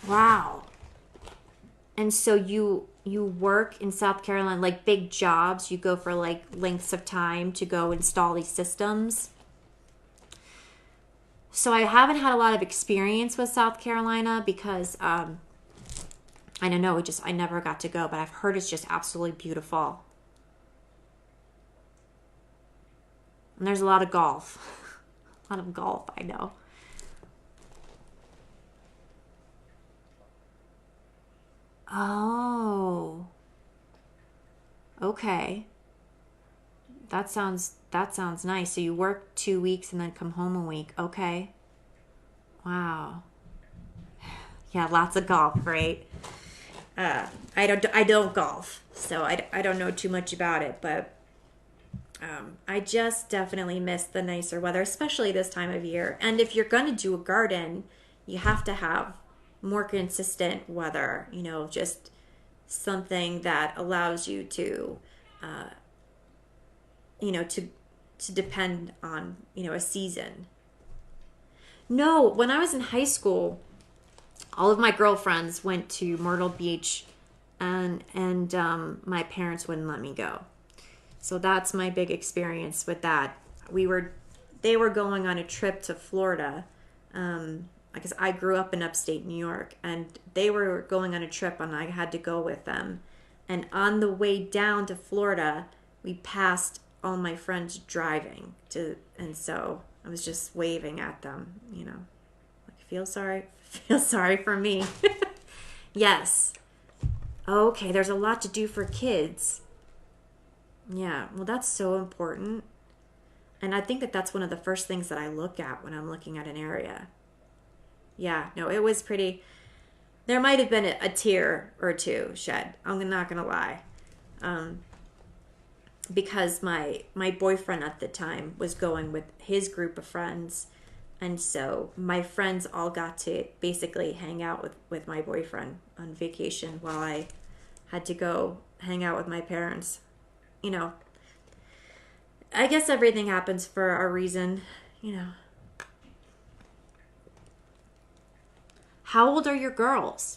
Wow. And so you work in South Carolina, like big jobs. You go for like lengths of time to go install these systems. So I haven't had a lot of experience with South Carolina because I don't know, I never got to go, but I've heard it's just absolutely beautiful. And there's a lot of golf. A lot of golf, I know. Oh. Okay. That sounds nice. So you work 2 weeks and then come home a week. Okay. Wow. Yeah, lots of golf, right? I don't golf, so I don't know too much about it, but I just definitely miss the nicer weather, especially this time of year. And if you're going to do a garden, you have to have more consistent weather, just something that allows you to, uh, to depend on, a season. No, when I was in high school, all of my girlfriends went to Myrtle Beach, and my parents wouldn't let me go. So that's my big experience with that. They were going on a trip to Florida, because I grew up in upstate New York, and they were going on a trip, and I had to go with them. And on the way down to Florida, we passed all my friends driving and so I was just waving at them, like feel sorry for me. Yes. Okay, there's a lot to do for kids. Yeah, well, that's so important. And I think that that's one of the first things that I look at when I'm looking at an area. Yeah, no, it was pretty. There might have been a tear or two shed. I'm not going to lie. Because my boyfriend at the time was going with his group of friends. And so my friends all got to basically hang out with my boyfriend on vacation while I had to go hang out with my parents. I guess everything happens for a reason. How old are your girls?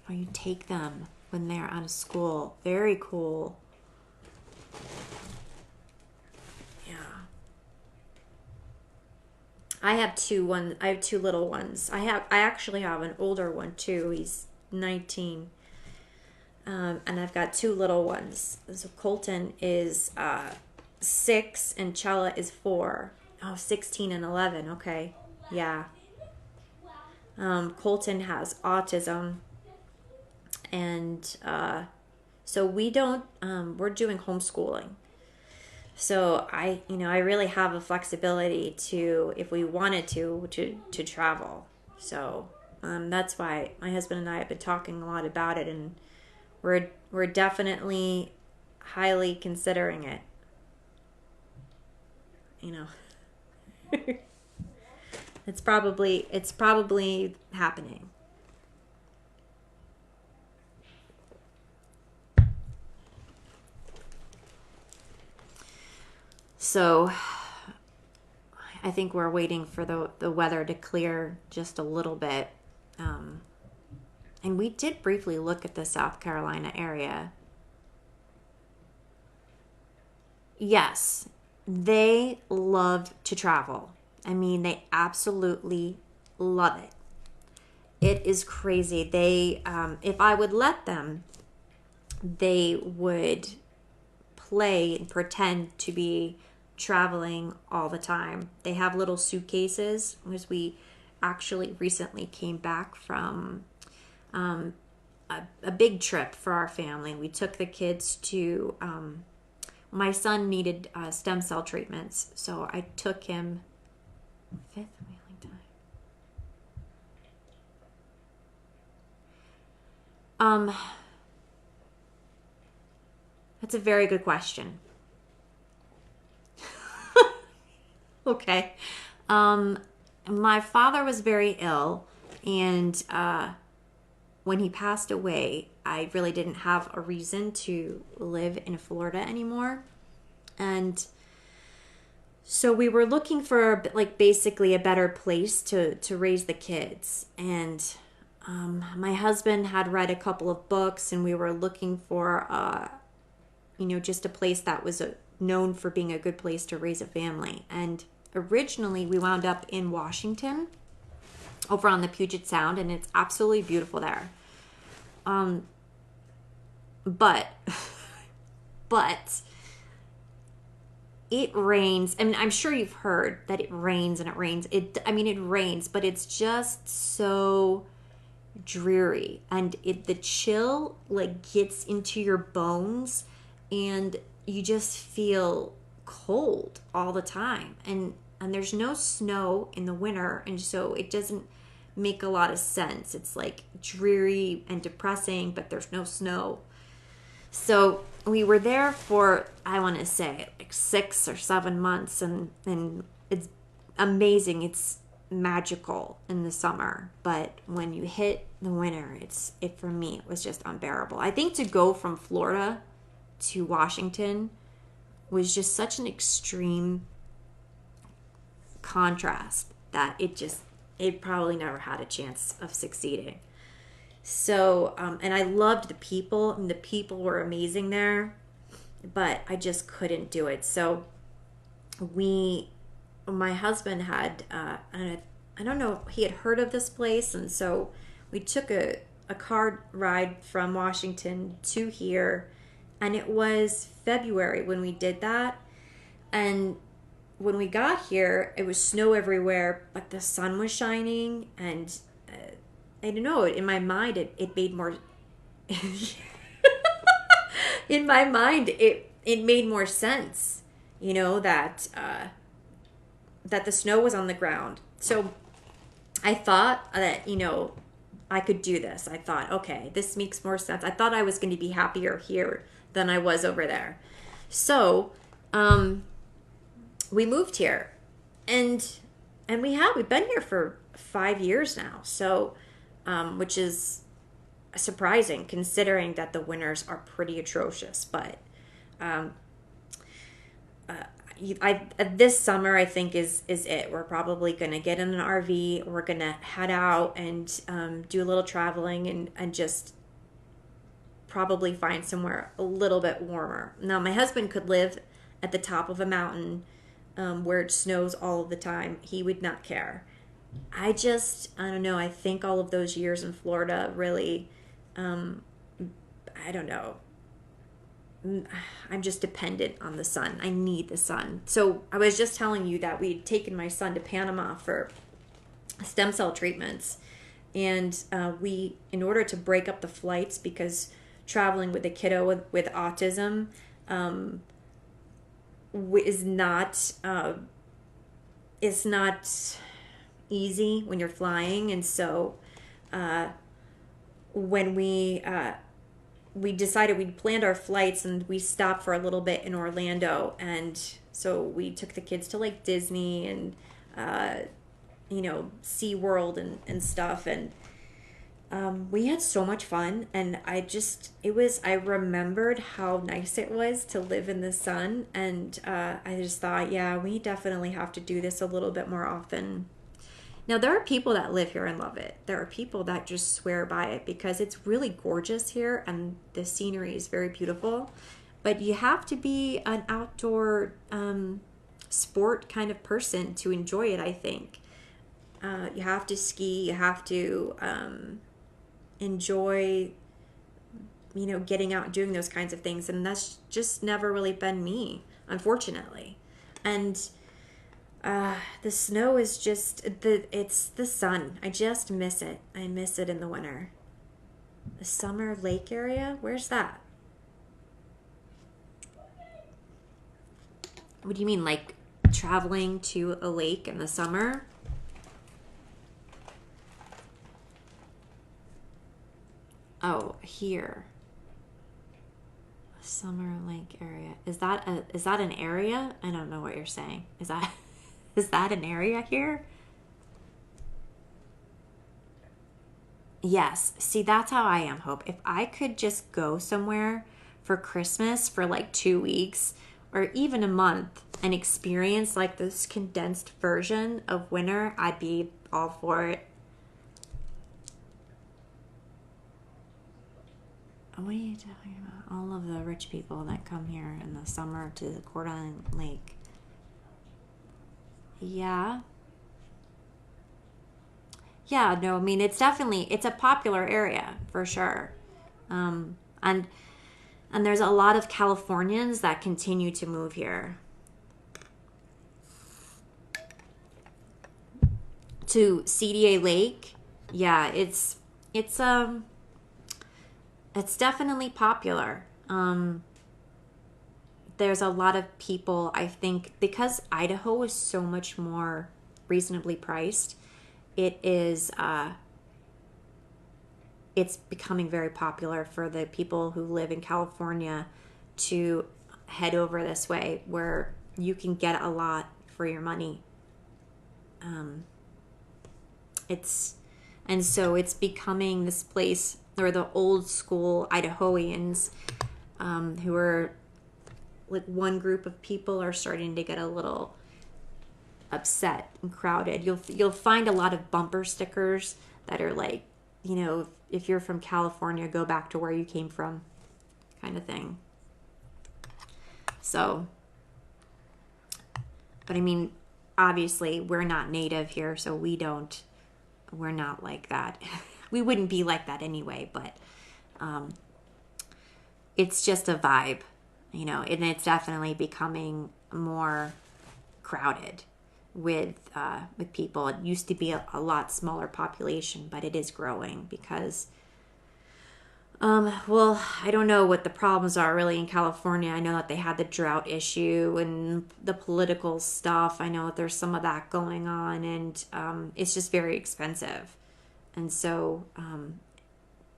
Oh, you take them when they're out of school. Very cool. Yeah. I have two little ones. I actually have an older one too. He's 19. And I've got two little ones. So Colton is 6 and Chella is 4. Oh, 16 and 11. Okay. Yeah. Colton has autism, and so we're doing homeschooling. So I really have a flexibility to, if we wanted to travel. So that's why my husband and I have been talking a lot about it, and we're definitely highly considering it. It's probably happening. So I think we're waiting for the weather to clear just a little bit. And we did briefly look at the South Carolina area. Yes, they love to travel. I mean, they absolutely love it. It is crazy. They, if I would let them, they would play and pretend to be traveling all the time. They have little suitcases, because we actually recently came back from a big trip for our family. We took the kids to, my son needed stem cell treatments, so I took him fifth whaling time. That's a very good question. Okay. My father was very ill, and when he passed away, I really didn't have a reason to live in Florida anymore. And so we were looking for like basically a better place to raise the kids. And my husband had read a couple of books, and we were looking for just a place that was known for being a good place to raise a family. And originally we wound up in Washington, over on the Puget Sound, and it's absolutely beautiful there. But it rains. I mean, I'm sure you've heard that it rains and it rains. It rains, but it's just so dreary, and the chill like gets into your bones, and you just feel cold all the time. And there's no snow in the winter, and so it doesn't make a lot of sense. It's like dreary and depressing, but there's no snow. So we were there for, I want to say, like 6 or 7 months, and it's amazing. It's magical in the summer, but when you hit the winter, for me, it was just unbearable. I think to go from Florida to Washington was just such an extreme contrast that it probably never had a chance of succeeding. So, and I loved the people, and the people were amazing there, but I just couldn't do it. So my husband had, I don't know, he had heard of this place, and so we took a car ride from Washington to here, and it was February when we did that. And when we got here, it was snow everywhere, but the sun was shining, and I don't know, in my mind, it made more, in my mind, it made more sense, that the snow was on the ground. So I thought that, I could do this. I thought, okay, this makes more sense. I thought I was going to be happier here than I was over there. So, we moved here, and we've been here for 5 years now. So, which is surprising considering that the winters are pretty atrocious. But this summer, I think is it. We're probably going to get in an RV. We're going to head out and do a little traveling and just probably find somewhere a little bit warmer. Now, my husband could live at the top of a mountain where it snows all of the time. He would not care. I don't know. I think all of those years in Florida really, I don't know. I'm just dependent on the sun. I need the sun. So I was just telling you that we'd taken my son to Panama for stem cell treatments. And in order to break up the flights, because traveling with a kiddo with autism is not easy when you're flying. And so when we decided, we planned our flights, and we stopped for a little bit in Orlando, and so we took the kids to like Disney and SeaWorld and stuff, and we had so much fun. And I remembered how nice it was to live in the sun, and I just thought, yeah, we definitely have to do this a little bit more often. Now, there are people that live here and love it. There are people that just swear by it because it's really gorgeous here and the scenery is very beautiful. But you have to be an outdoor sport kind of person to enjoy it, I think. You have to ski. You have to enjoy, getting out and doing those kinds of things. And that's just never really been me, unfortunately. And the snow is just, it's the sun. I just miss it. I miss it in the winter. The summer lake area? Where's that? What do you mean, like traveling to a lake in the summer? Oh, here. Summer Lake area. Is that an area? I don't know what you're saying. Is that is that an area here? Yes. See, that's how I am, Hope. If I could just go somewhere for Christmas for like 2 weeks or even a month and experience like this condensed version of winter, I'd be all for it. What are you talking about? All of the rich people that come here in the summer to the Coeur d'Alene Lake. Yeah. Yeah, no, I mean, it's a popular area for sure. Um, and there's a lot of Californians that continue to move here to CDA Lake. Yeah, it's definitely popular. There's a lot of people, I think, because Idaho is so much more reasonably priced. It is it's becoming very popular for the people who live in California to head over this way where you can get a lot for your money. It's and so it's becoming this place where the old school Idahoans who are like one group of people are starting to get a little upset and crowded. You'll find a lot of bumper stickers that are like, if you're from California, go back to where you came from, kind of thing. So, but I mean, obviously we're not native here, so we're not like that. We wouldn't be like that anyway, but it's just a vibe, and it's definitely becoming more crowded with people. It used to be a lot smaller population, but it is growing because well, I don't know what the problems are really in California. I know that they had the drought issue and the political stuff. I know that there's some of that going on, and it's just very expensive. And so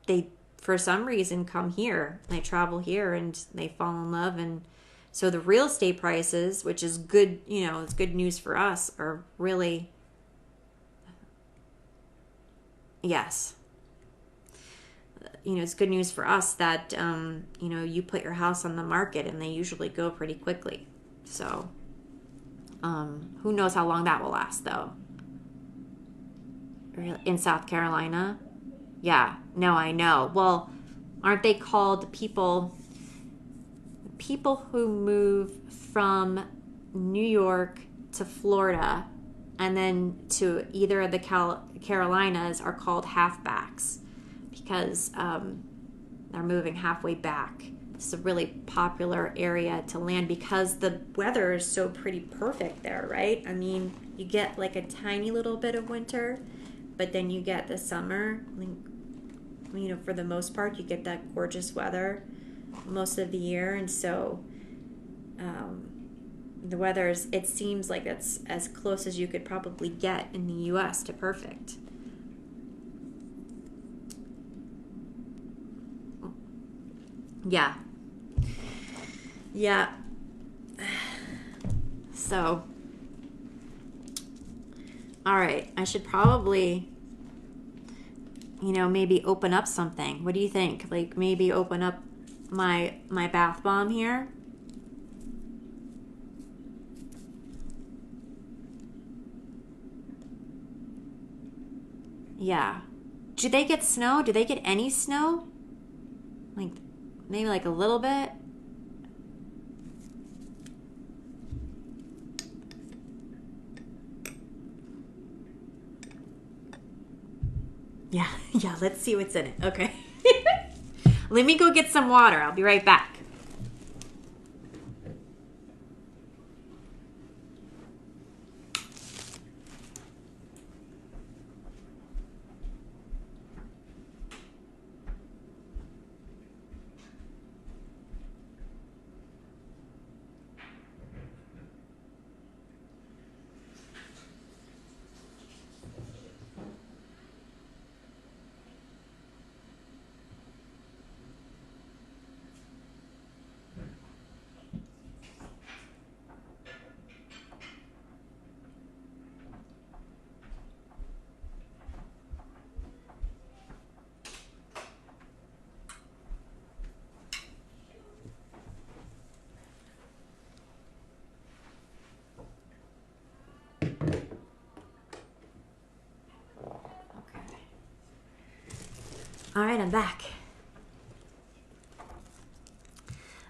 they, for some reason, come here. They travel here and they fall in love. And so the real estate prices, which is good, it's good news for us, are really, yes. It's good news for us that, you put your house on the market and they usually go pretty quickly. So, who knows how long that will last, though. In South Carolina? Yeah, no, I know. Well, aren't they called people who move from New York to Florida and then to either of the Carolinas are called halfbacks because they're moving halfway back. It's a really popular area to land because the weather is so pretty perfect there, right? I mean, you get like a tiny little bit of winter, but then you get the summer. For the most part, you get that gorgeous weather most of the year, and so the weather's, it seems like it's as close as you could probably get in the U.S. to perfect. Yeah. Yeah. So, all right, I should probably, maybe open up something. What do you think? Like maybe open up my bath bomb here. Yeah. Do they get snow? Do they get any snow? Like maybe like a little bit? Yeah, yeah, let's see what's in it. Okay. Let me go get some water. I'll be right back. All right, I'm back.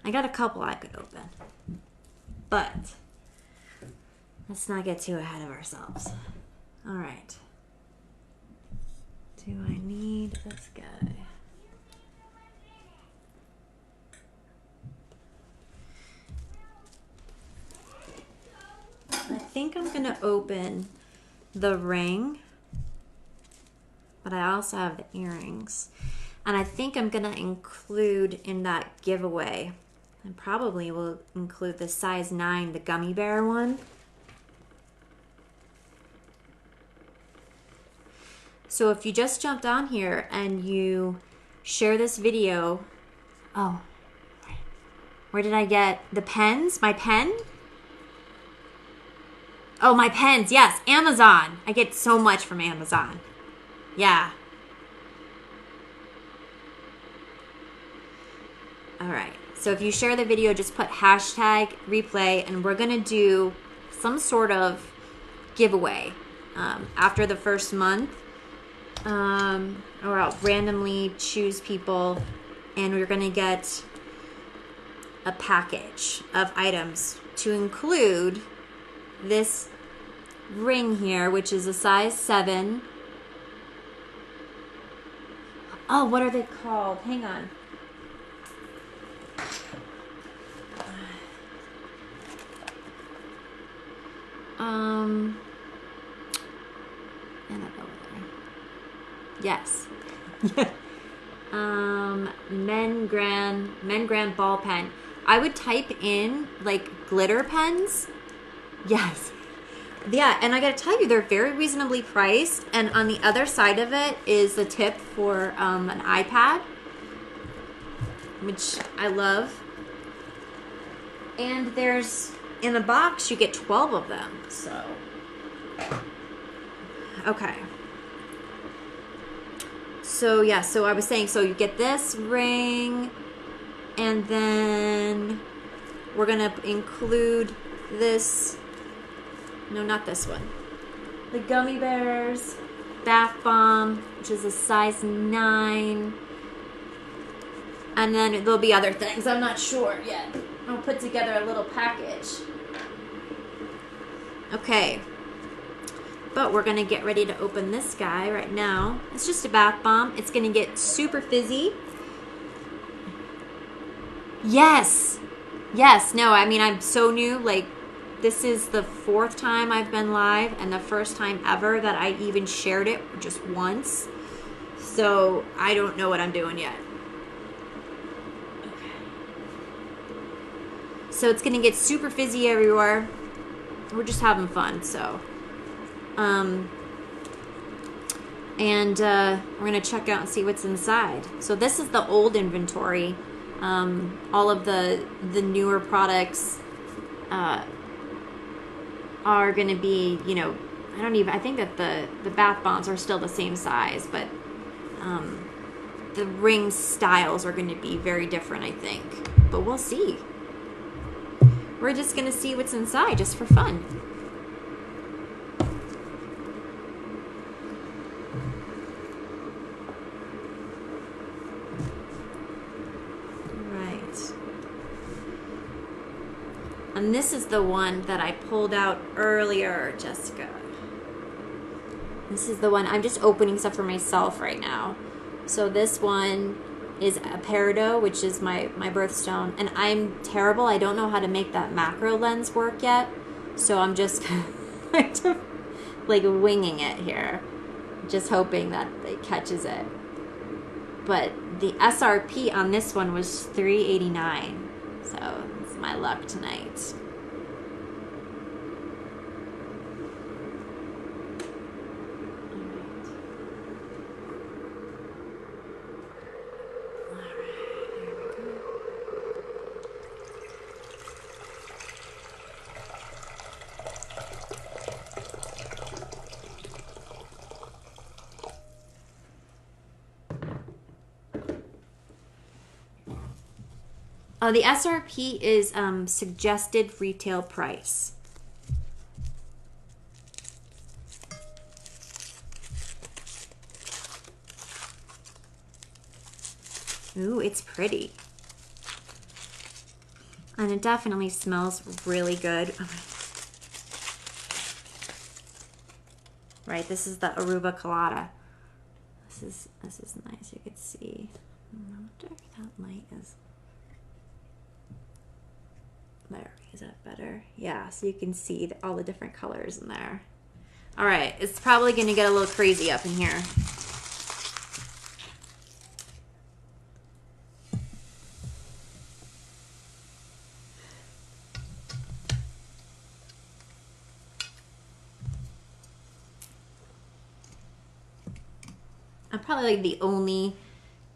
I got a couple I could open, but let's not get too ahead of ourselves. All right. Do I need this guy? I think I'm gonna open the ring, but I also have the earrings. And I think I'm gonna include in that giveaway, and probably will include the size 9, the gummy bear one. So if you just jumped on here and you share this video, oh, where did I get the pens? My pen? Oh, my pens, yes, Amazon. I get so much from Amazon. Yeah. All right. So if you share the video, just put hashtag replay, and we're going to do some sort of giveaway after the first month. Or I'll randomly choose people, and we're going to get a package of items to include this ring here, which is a size 7. Oh, what are they called? Hang on. And I'll go with it. Yes. Men Grand ball pen. I would type in like glitter pens. Yes. Yeah, and I gotta tell you, they're very reasonably priced. And on the other side of it is the tip for an iPad, which I love. And there's, in the box, you get 12 of them. So, okay. So, yeah, so I was saying, so you get this ring, and then we're going to include this, no, not this one, the gummy bears, bath bomb, which is a size 9, and then there'll be other things. I'm not sure yet. I'll put together a little package. Okay. But we're going to get ready to open this guy right now. It's just a bath bomb. It's going to get super fizzy. Yes. Yes. No, I mean, I'm so new. Like, this is the 4th time I've been live and the first time ever that I even shared it just once. So I don't know what I'm doing yet. Okay. So it's going to get super fizzy everywhere. We're just having fun, so... we're going to check out and see what's inside. So this is the old inventory. All of the newer products are going to be, you know, I think that the bath bombs are still the same size, but the ring styles are going to be very different, I think. But we'll see. We're just going to see what's inside just for fun. And this is the one that I pulled out earlier, Jessica. This is the one. I'm just opening stuff for myself right now. So this one is a peridot, which is my birthstone. And I'm terrible. I don't know how to make that macro lens work yet. So I'm just like winging it here. Just hoping that it catches it. But the SRP on this one was $3.89. So it's my luck tonight. The SRP is suggested retail price. Ooh, it's pretty. And it definitely smells really good. Right, this is the Aruba Colada. This is nice. You could see. I wonder if that light is there. Is that better? Yeah, so you can see all the different colors in there. All right, it's probably going to get a little crazy up in here. I'm probably like the only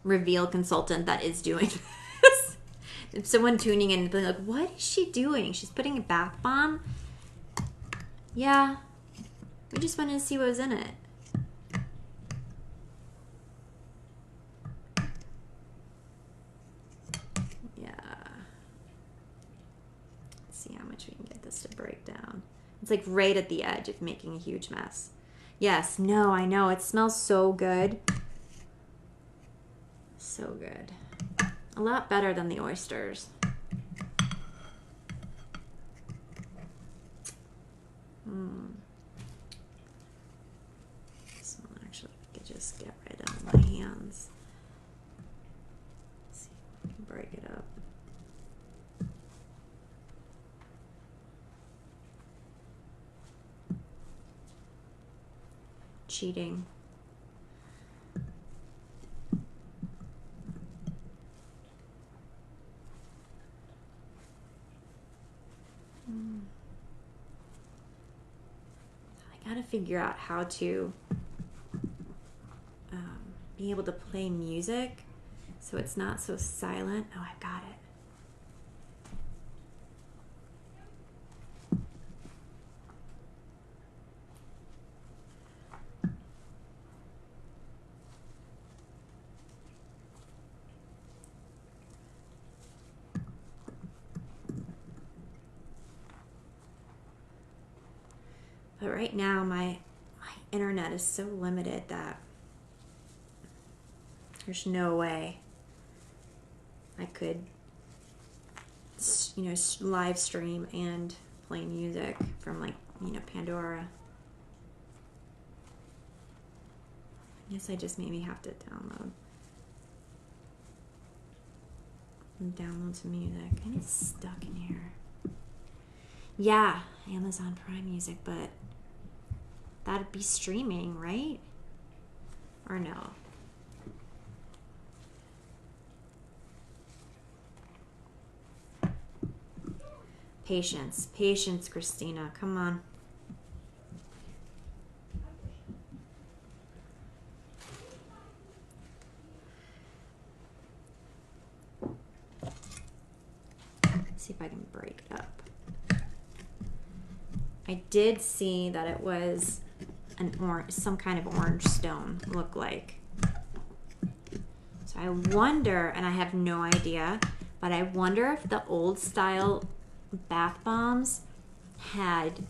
reveal consultant that is doing this. If someone tuning in and being like, what is she doing? She's putting a bath bomb? Yeah. We just wanted to see what was in it. Yeah. Let's see how much we can get this to break down. It's like right at the edge of making a huge mess. Yes, no, I know. It smells so good. So good. A lot better than the oysters. This one actually could just get right out of my hands. Let's see if we can break it up. Cheating. I gotta figure out how to be able to play music so it's not so silent. Oh, I got it. But right now, my internet is so limited that there's no way I could, live stream and play music from Pandora. I guess I just maybe have to download some music. And it's stuck in here. Yeah, Amazon Prime Music, but that'd be streaming, right? Or no? Patience, Christina, come on. Let's see if I can break it up. I did see that it was some kind of orange stone, look like. So I wonder, and I have no idea, but I wonder if the old style bath bombs had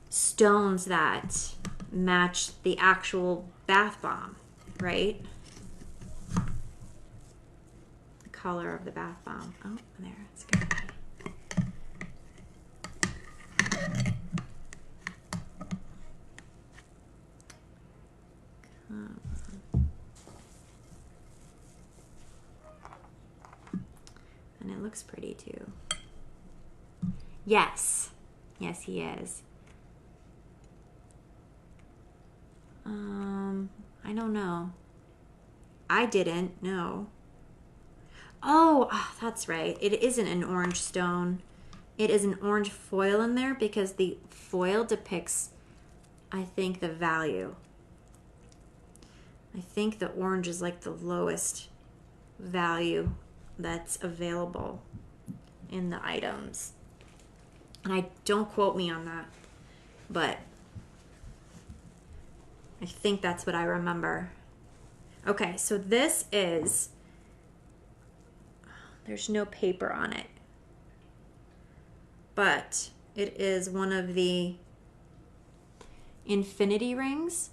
stones that matched the actual bath bomb, right? The color of the bath bomb. Oh, there, it's good. And it looks pretty too. Yes. Yes, he is. I don't know. I didn't know. Oh, that's right. It isn't an orange stone. It is an orange foil in there because the foil depicts, I think, the value. I think the orange is like the lowest value that's available in the items. And I don't quote me on that, but I think that's what I remember. Okay, so this is, there's no paper on it, but it is one of the infinity rings.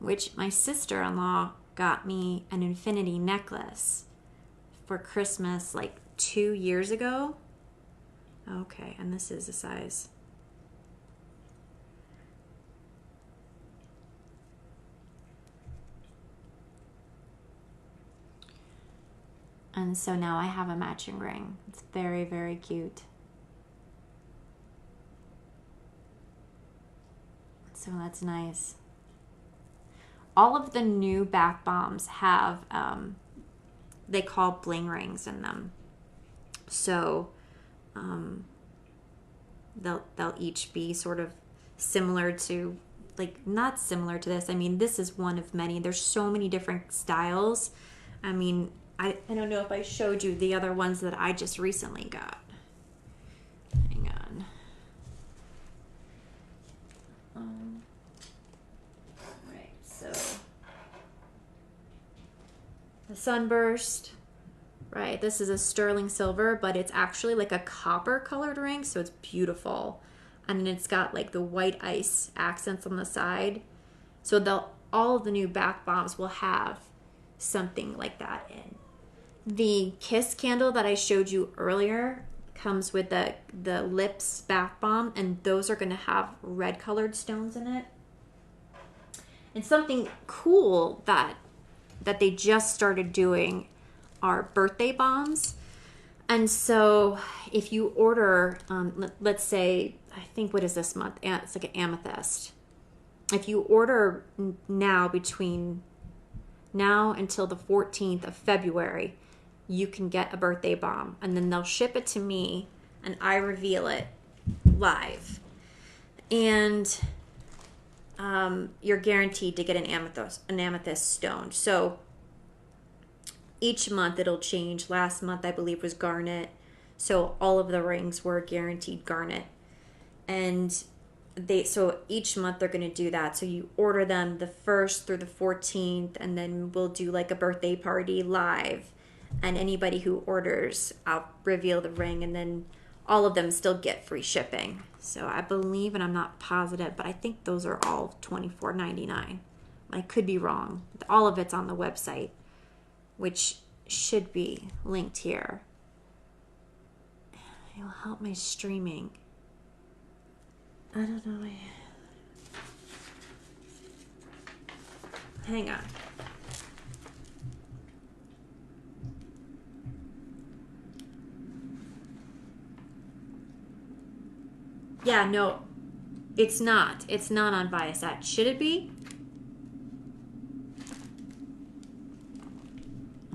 which my sister-in-law got me an infinity necklace for Christmas like 2 years ago. Okay, and this is the size. And so now I have a matching ring. It's very, very cute. So that's nice. All of the new bath bombs have, they call bling rings in them. So they'll each be sort of similar to, like, not similar to this. I mean, this is one of many. There's so many different styles. I mean, I don't know if I showed you the other ones that I just recently got. Hang on. Right, so the Sunburst. Right, this is a sterling silver, but it's actually like a copper colored ring, so it's beautiful. And then it's got like the white ice accents on the side. So all of the new bath bombs will have something like that in. The Kiss candle that I showed you earlier comes with the Lips bath bomb, and those are going to have red colored stones in it. And something cool that they just started doing are birthday bombs. And so if you order, let's say, I think, what is this month? It's like an amethyst. If you order now, between now until the 14th of February, you can get a birthday bomb, and then they'll ship it to me and I reveal it live. And you're guaranteed to get an amethyst stone. So each month it'll change. Last month, I believe, was garnet. So all of the rings were guaranteed garnet. And so each month they're going to do that. So you order them the 1st through the 14th, and then we'll do like a birthday party live. And anybody who orders, I'll reveal the ring, and then all of them still get free shipping. So I believe, and I'm not positive, but I think those are all $24.99. I could be wrong. All of it's on the website, which should be linked here. It will help my streaming. I don't know. Hang on. Yeah, no, it's not. It's not on Viasat. Should it be?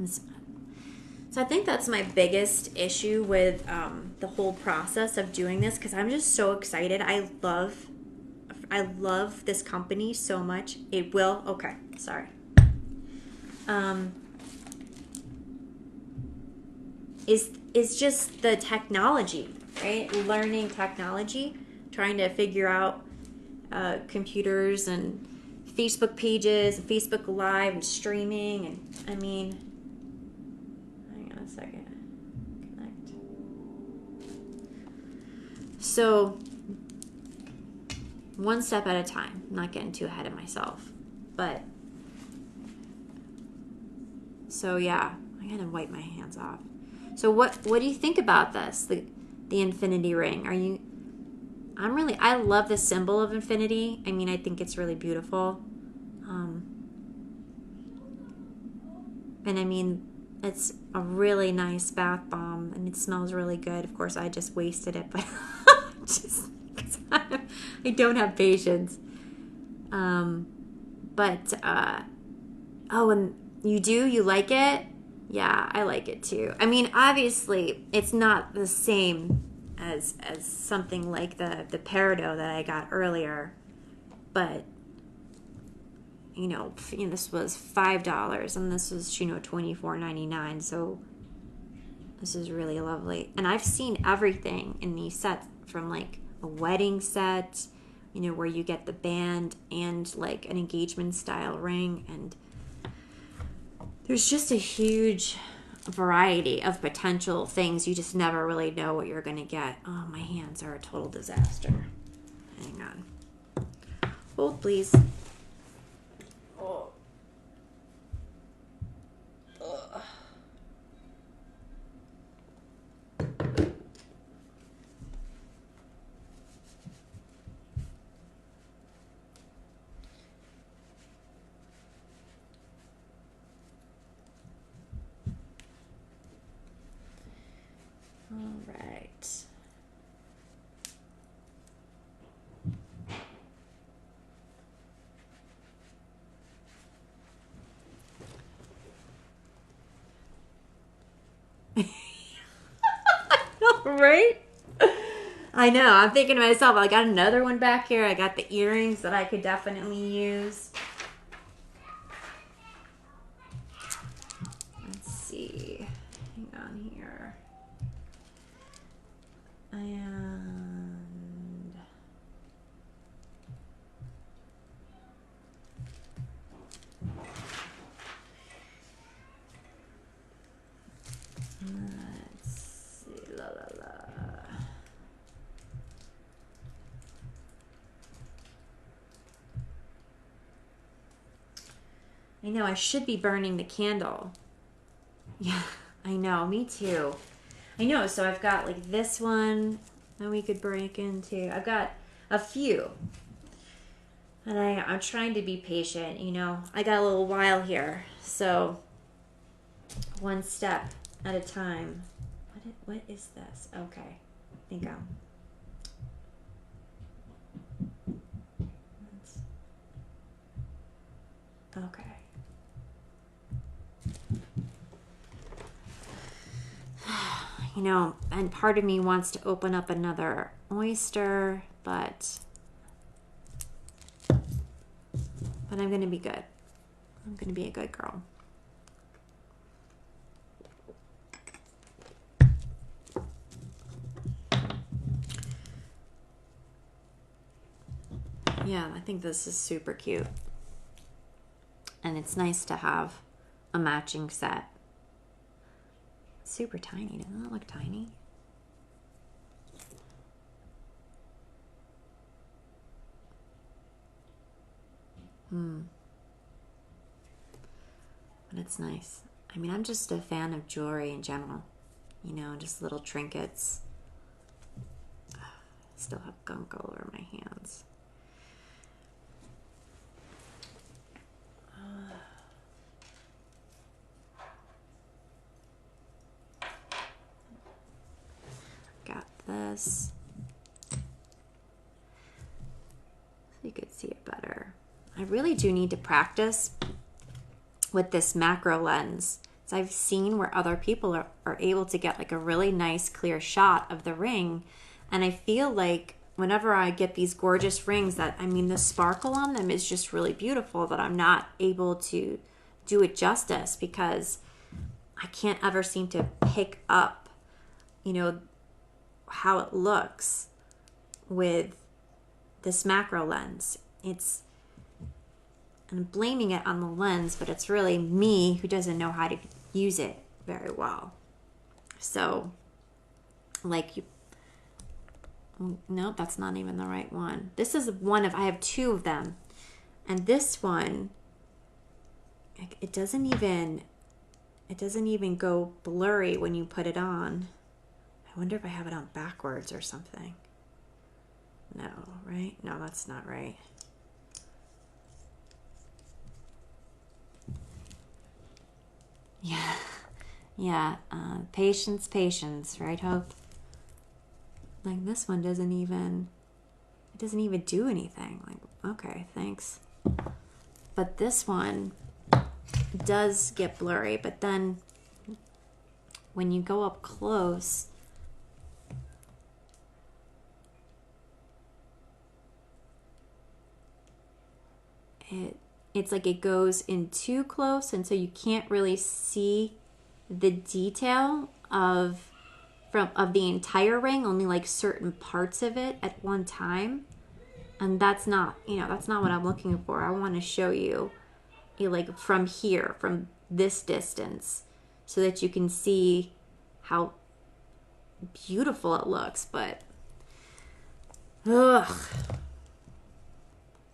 So I think that's my biggest issue with the whole process of doing this, because I'm just so excited. I love this company so much. It will. Okay, sorry. Is just the technology, right? Learning technology, trying to figure out computers and Facebook pages, and Facebook Live, and streaming, and I mean, hang on a second. Connect. So, one step at a time. I'm not getting too ahead of myself, but so yeah, I gotta wipe my hands off. So what do you think about this? The infinity ring? I love the symbol of infinity. I mean, I think it's really beautiful. And I mean, it's a really nice bath bomb, and it smells really good. Of course, I just wasted it, but just because I don't have patience. Oh, and you like it? Yeah, I like it too. I mean, obviously, it's not the same as something like the peridot that I got earlier, but this was $5 and this was $24.99. So this is really lovely, and I've seen everything in these sets, from like a wedding set, where you get the band and like an engagement style ring, and there's just a huge variety of potential things. You just never really know what you're going to get. Oh, my hands are a total disaster. Hang on. Hold, please. Oh. Right? I know. I'm thinking to myself, I got another one back here. I got the earrings that I could definitely use. Let's see. Hang on here. And let's see. La la la. I know, I should be burning the candle. Yeah, I know, me too. I know, so I've got like this one that we could break into. I've got a few. And I'm trying to be patient, you know. I got a little while here, so one step at a time. What is this? Okay, I think okay. You know, and part of me wants to open up another oyster, but I'm going to be good. I'm going to be a good girl. Yeah, I think this is super cute. And it's nice to have a matching set. Super tiny. Doesn't that look tiny? But it's nice. I mean, I'm just a fan of jewelry in general. You know, just little trinkets. I still have gunk all over my hands. Got this. So you could see it better. I really do need to practice with this macro lens. So I've seen where other people are able to get like a really nice clear shot of the ring. And I feel like whenever I get these gorgeous rings that, I mean, the sparkle on them is just really beautiful, that I'm not able to do it justice because I can't ever seem to pick up, you know, how it looks with this macro lens. I'm blaming it on the lens, but it's really me who doesn't know how to use it very well. So, like no, that's not even the right one. This is one of, I have two of them. And this one, it doesn't even go blurry when you put it on. I wonder if I have it on backwards or something. No, right? No, that's not right. Yeah. Patience, right, Hope? Like this one doesn't even do anything. Like, okay, thanks. But this one does get blurry, but then when you go up close, it's like it goes in too close, and so you can't really see the detail of the entire ring, only like certain parts of it at one time. And that's not what I'm looking for. I want to show you like from here, from this distance, so that you can see how beautiful it looks. But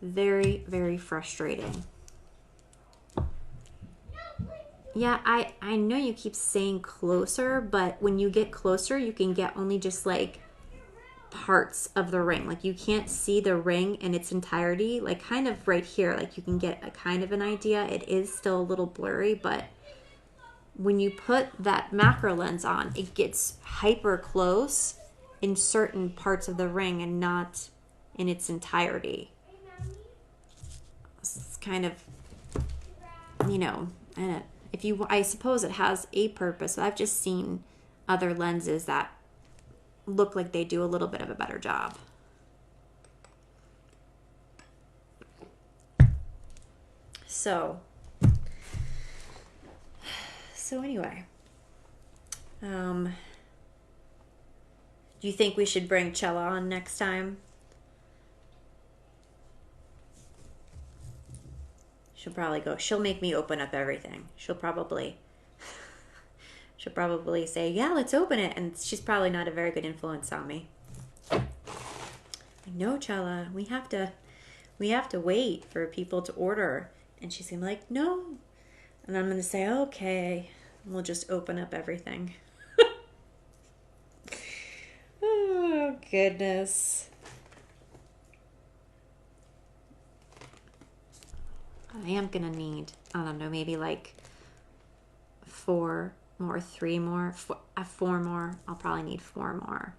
very, very frustrating. Yeah, I know you keep saying closer, but when you get closer, you can get only just like parts of the ring. Like you can't see the ring in its entirety. Like kind of right here, like you can get a kind of an idea. It is still a little blurry, but when you put that macro lens on, it gets hyper close in certain parts of the ring and not in its entirety. It's kind of, you know, I suppose it has a purpose. I've just seen other lenses that look like they do a little bit of a better job. So anyway, do you think we should bring Chella on next time? She'll probably go. She'll make me open up everything. She'll probably say, yeah, let's open it. And she's probably not a very good influence on me. No, Chella, we have to wait for people to order. And she's gonna be like, no. And I'm gonna say, okay. And we'll just open up everything. Oh, goodness. I am gonna need, I don't know, maybe like 4 more, 3 more, 4 more. I'll probably need 4 more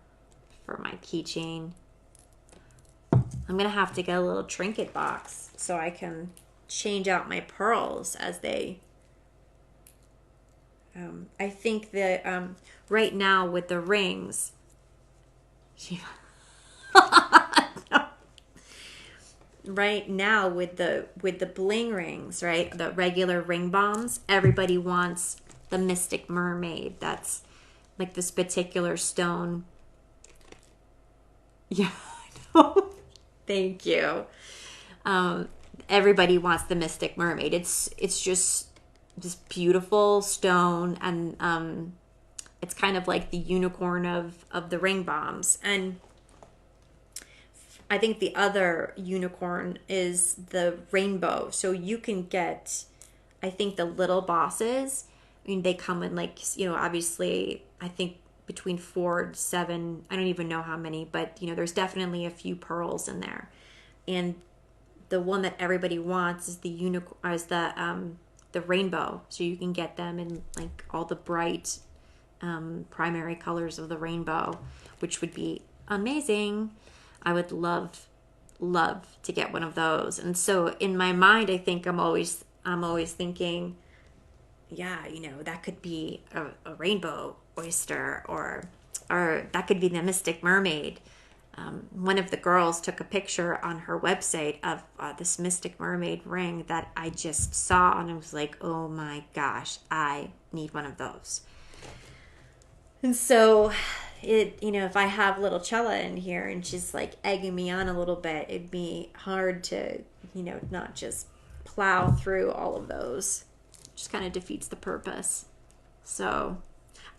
for my keychain. I'm gonna have to get a little trinket box so I can change out my pearls as they. I think that right now with the rings, right now with the bling rings, right, the regular ring bombs, everybody wants the Mystic Mermaid. That's like this particular stone. Yeah, I know. Thank you. Everybody wants the Mystic Mermaid. It's just this beautiful stone, and it's kind of like the unicorn of the ring bombs. And I think the other unicorn is the rainbow. So you can get, I think, the little bosses. I mean, they come in like, obviously, I think between 4 to 7. I don't even know how many, but there's definitely a few pearls in there. And the one that everybody wants is the rainbow. So you can get them in like all the bright primary colors of the rainbow, which would be amazing. I would love to get one of those. And so in my mind, I think I'm always thinking, yeah, that could be a rainbow oyster, or that could be the Mystic Mermaid. One of the girls took a picture on her website of this Mystic Mermaid ring that I just saw, and I was like, oh my gosh, I need one of those. And so if I have little Chella in here and she's like egging me on a little bit, it'd be hard to, not just plow through all of those. Just kind of defeats the purpose. So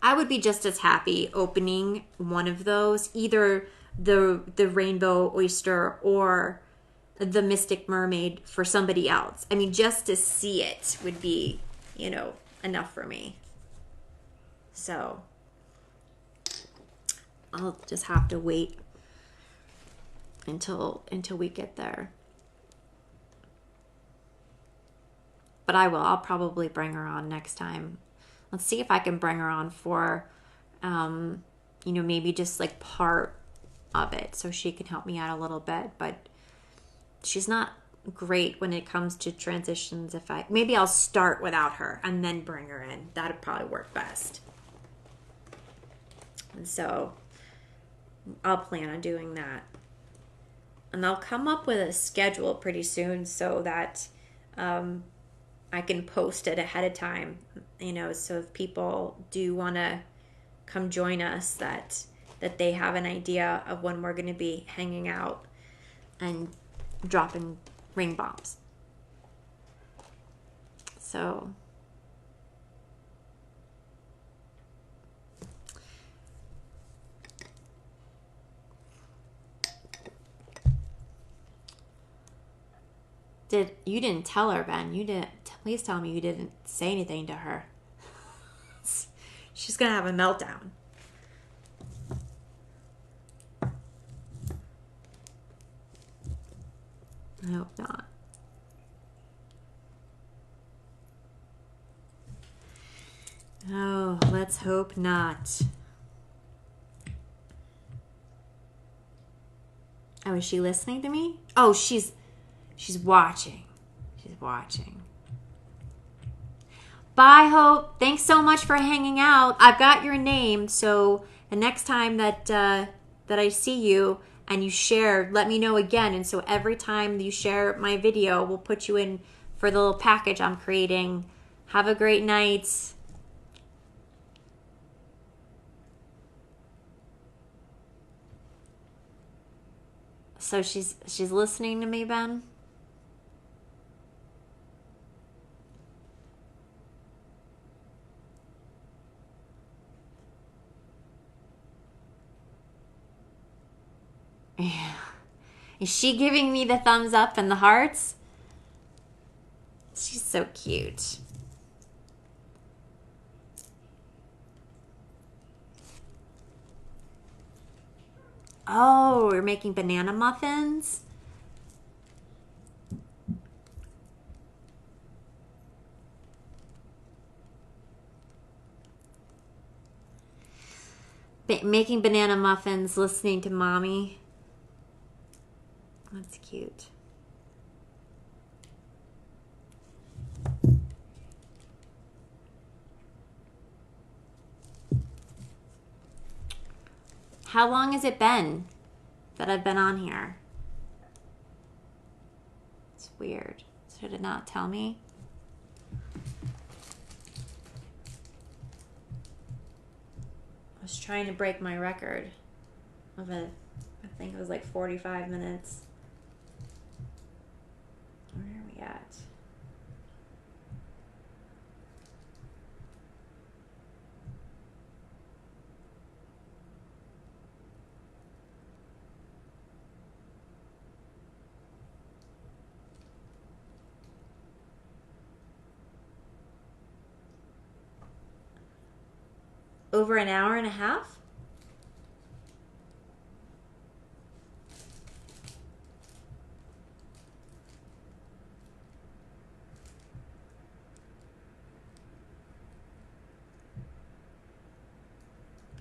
I would be just as happy opening one of those, either the rainbow oyster or the Mystic Mermaid for somebody else. I mean, just to see it would be, enough for me. So I'll just have to wait until we get there. But I will. I'll probably bring her on next time. Let's see if I can bring her on for, maybe just like part of it, so she can help me out a little bit. But she's not great when it comes to transitions. Maybe I'll start without her and then bring her in. That'd probably work best. And so I'll plan on doing that. And I'll come up with a schedule pretty soon so that I can post it ahead of time, so if people do want to come join us, that they have an idea of when we're going to be hanging out and dropping ring bombs. So you didn't tell her, Ben? You didn't. Please tell me you didn't say anything to her. She's gonna have a meltdown. I hope not. Oh, let's hope not. Oh, is she listening to me? Oh, she's watching. She's watching. Bye, Hope. Thanks so much for hanging out. I've got your name, so And next time that I see you and you share, let me know again. And so every time you share my video, we'll put you in for the little package I'm creating. Have a great night. So she's listening to me, Ben? Yeah. Is she giving me the thumbs up and the hearts? She's so cute. Oh, we're making banana muffins? Making banana muffins, listening to mommy. That's cute. How long has it been that I've been on here? It's weird. Should it not tell me? I was trying to break my record of it. I think it was like 45 minutes. Where are we at? Over an hour and a half?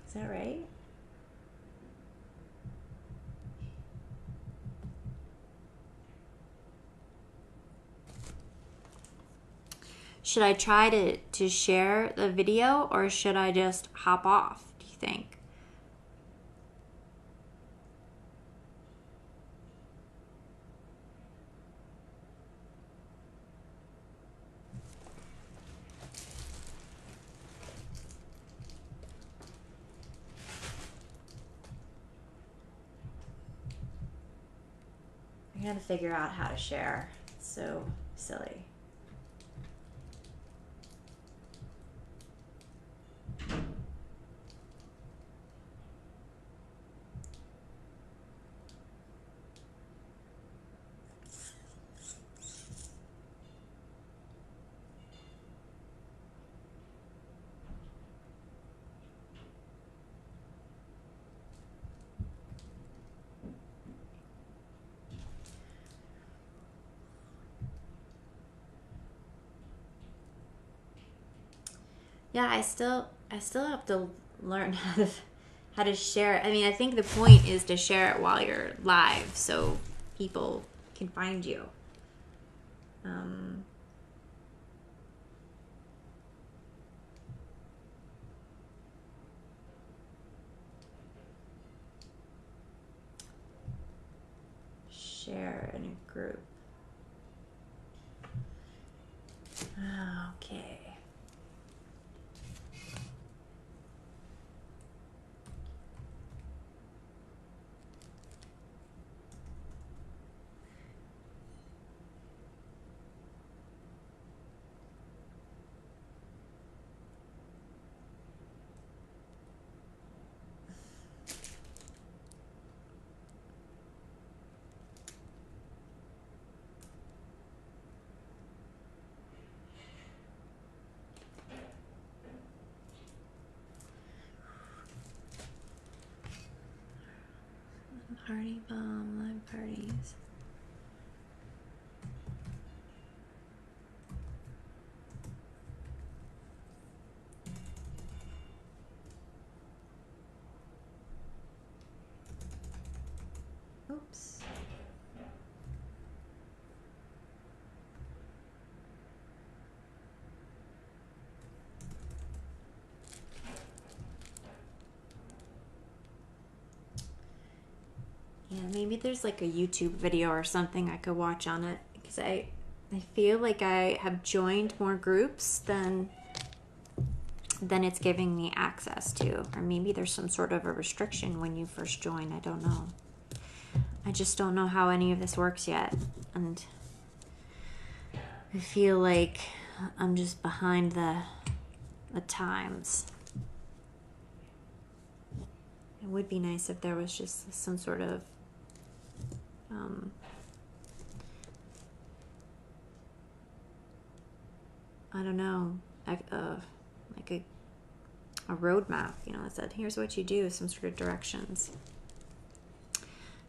Is that right? Should I try to share the video or should I just hop off, do you think? I gotta figure out how to share. It's so silly. Yeah, I still have to learn how to share it. I mean, I think the point is to share it while you're live so people can find you. Share in a group. Okay. Party bomb, live parties. Oops. Yeah, maybe there's like a YouTube video or something I could watch on it, because I feel like I have joined more groups than it's giving me access to. Or maybe there's some sort of a restriction when you first join. I don't know. I just don't know how any of this works yet. And I feel like I'm just behind the times. It would be nice if there was just some sort of I don't know, like a roadmap, you know, that said, here's what you do, some sort of directions.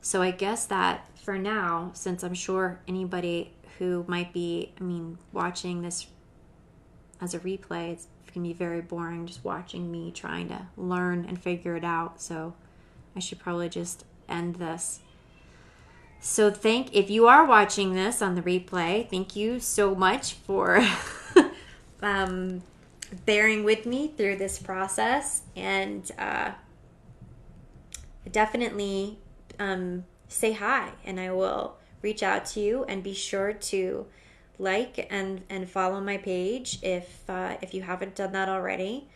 So I guess that for now, since I'm sure anybody who might be, watching this as a replay, it's going to be very boring just watching me trying to learn and figure it out. So I should probably just end this. So if you are watching this on the replay, thank you so much for bearing with me through this process. And definitely say hi, and I will reach out to you. And be sure to like and follow my page if you haven't done that already.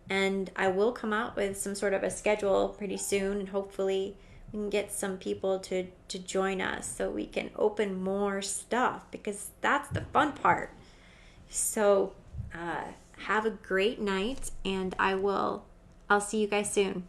And I will come out with some sort of a schedule pretty soon, and hopefully we can get some people to join us so we can open more stuff, because that's the fun part. So have a great night, and I'll see you guys soon.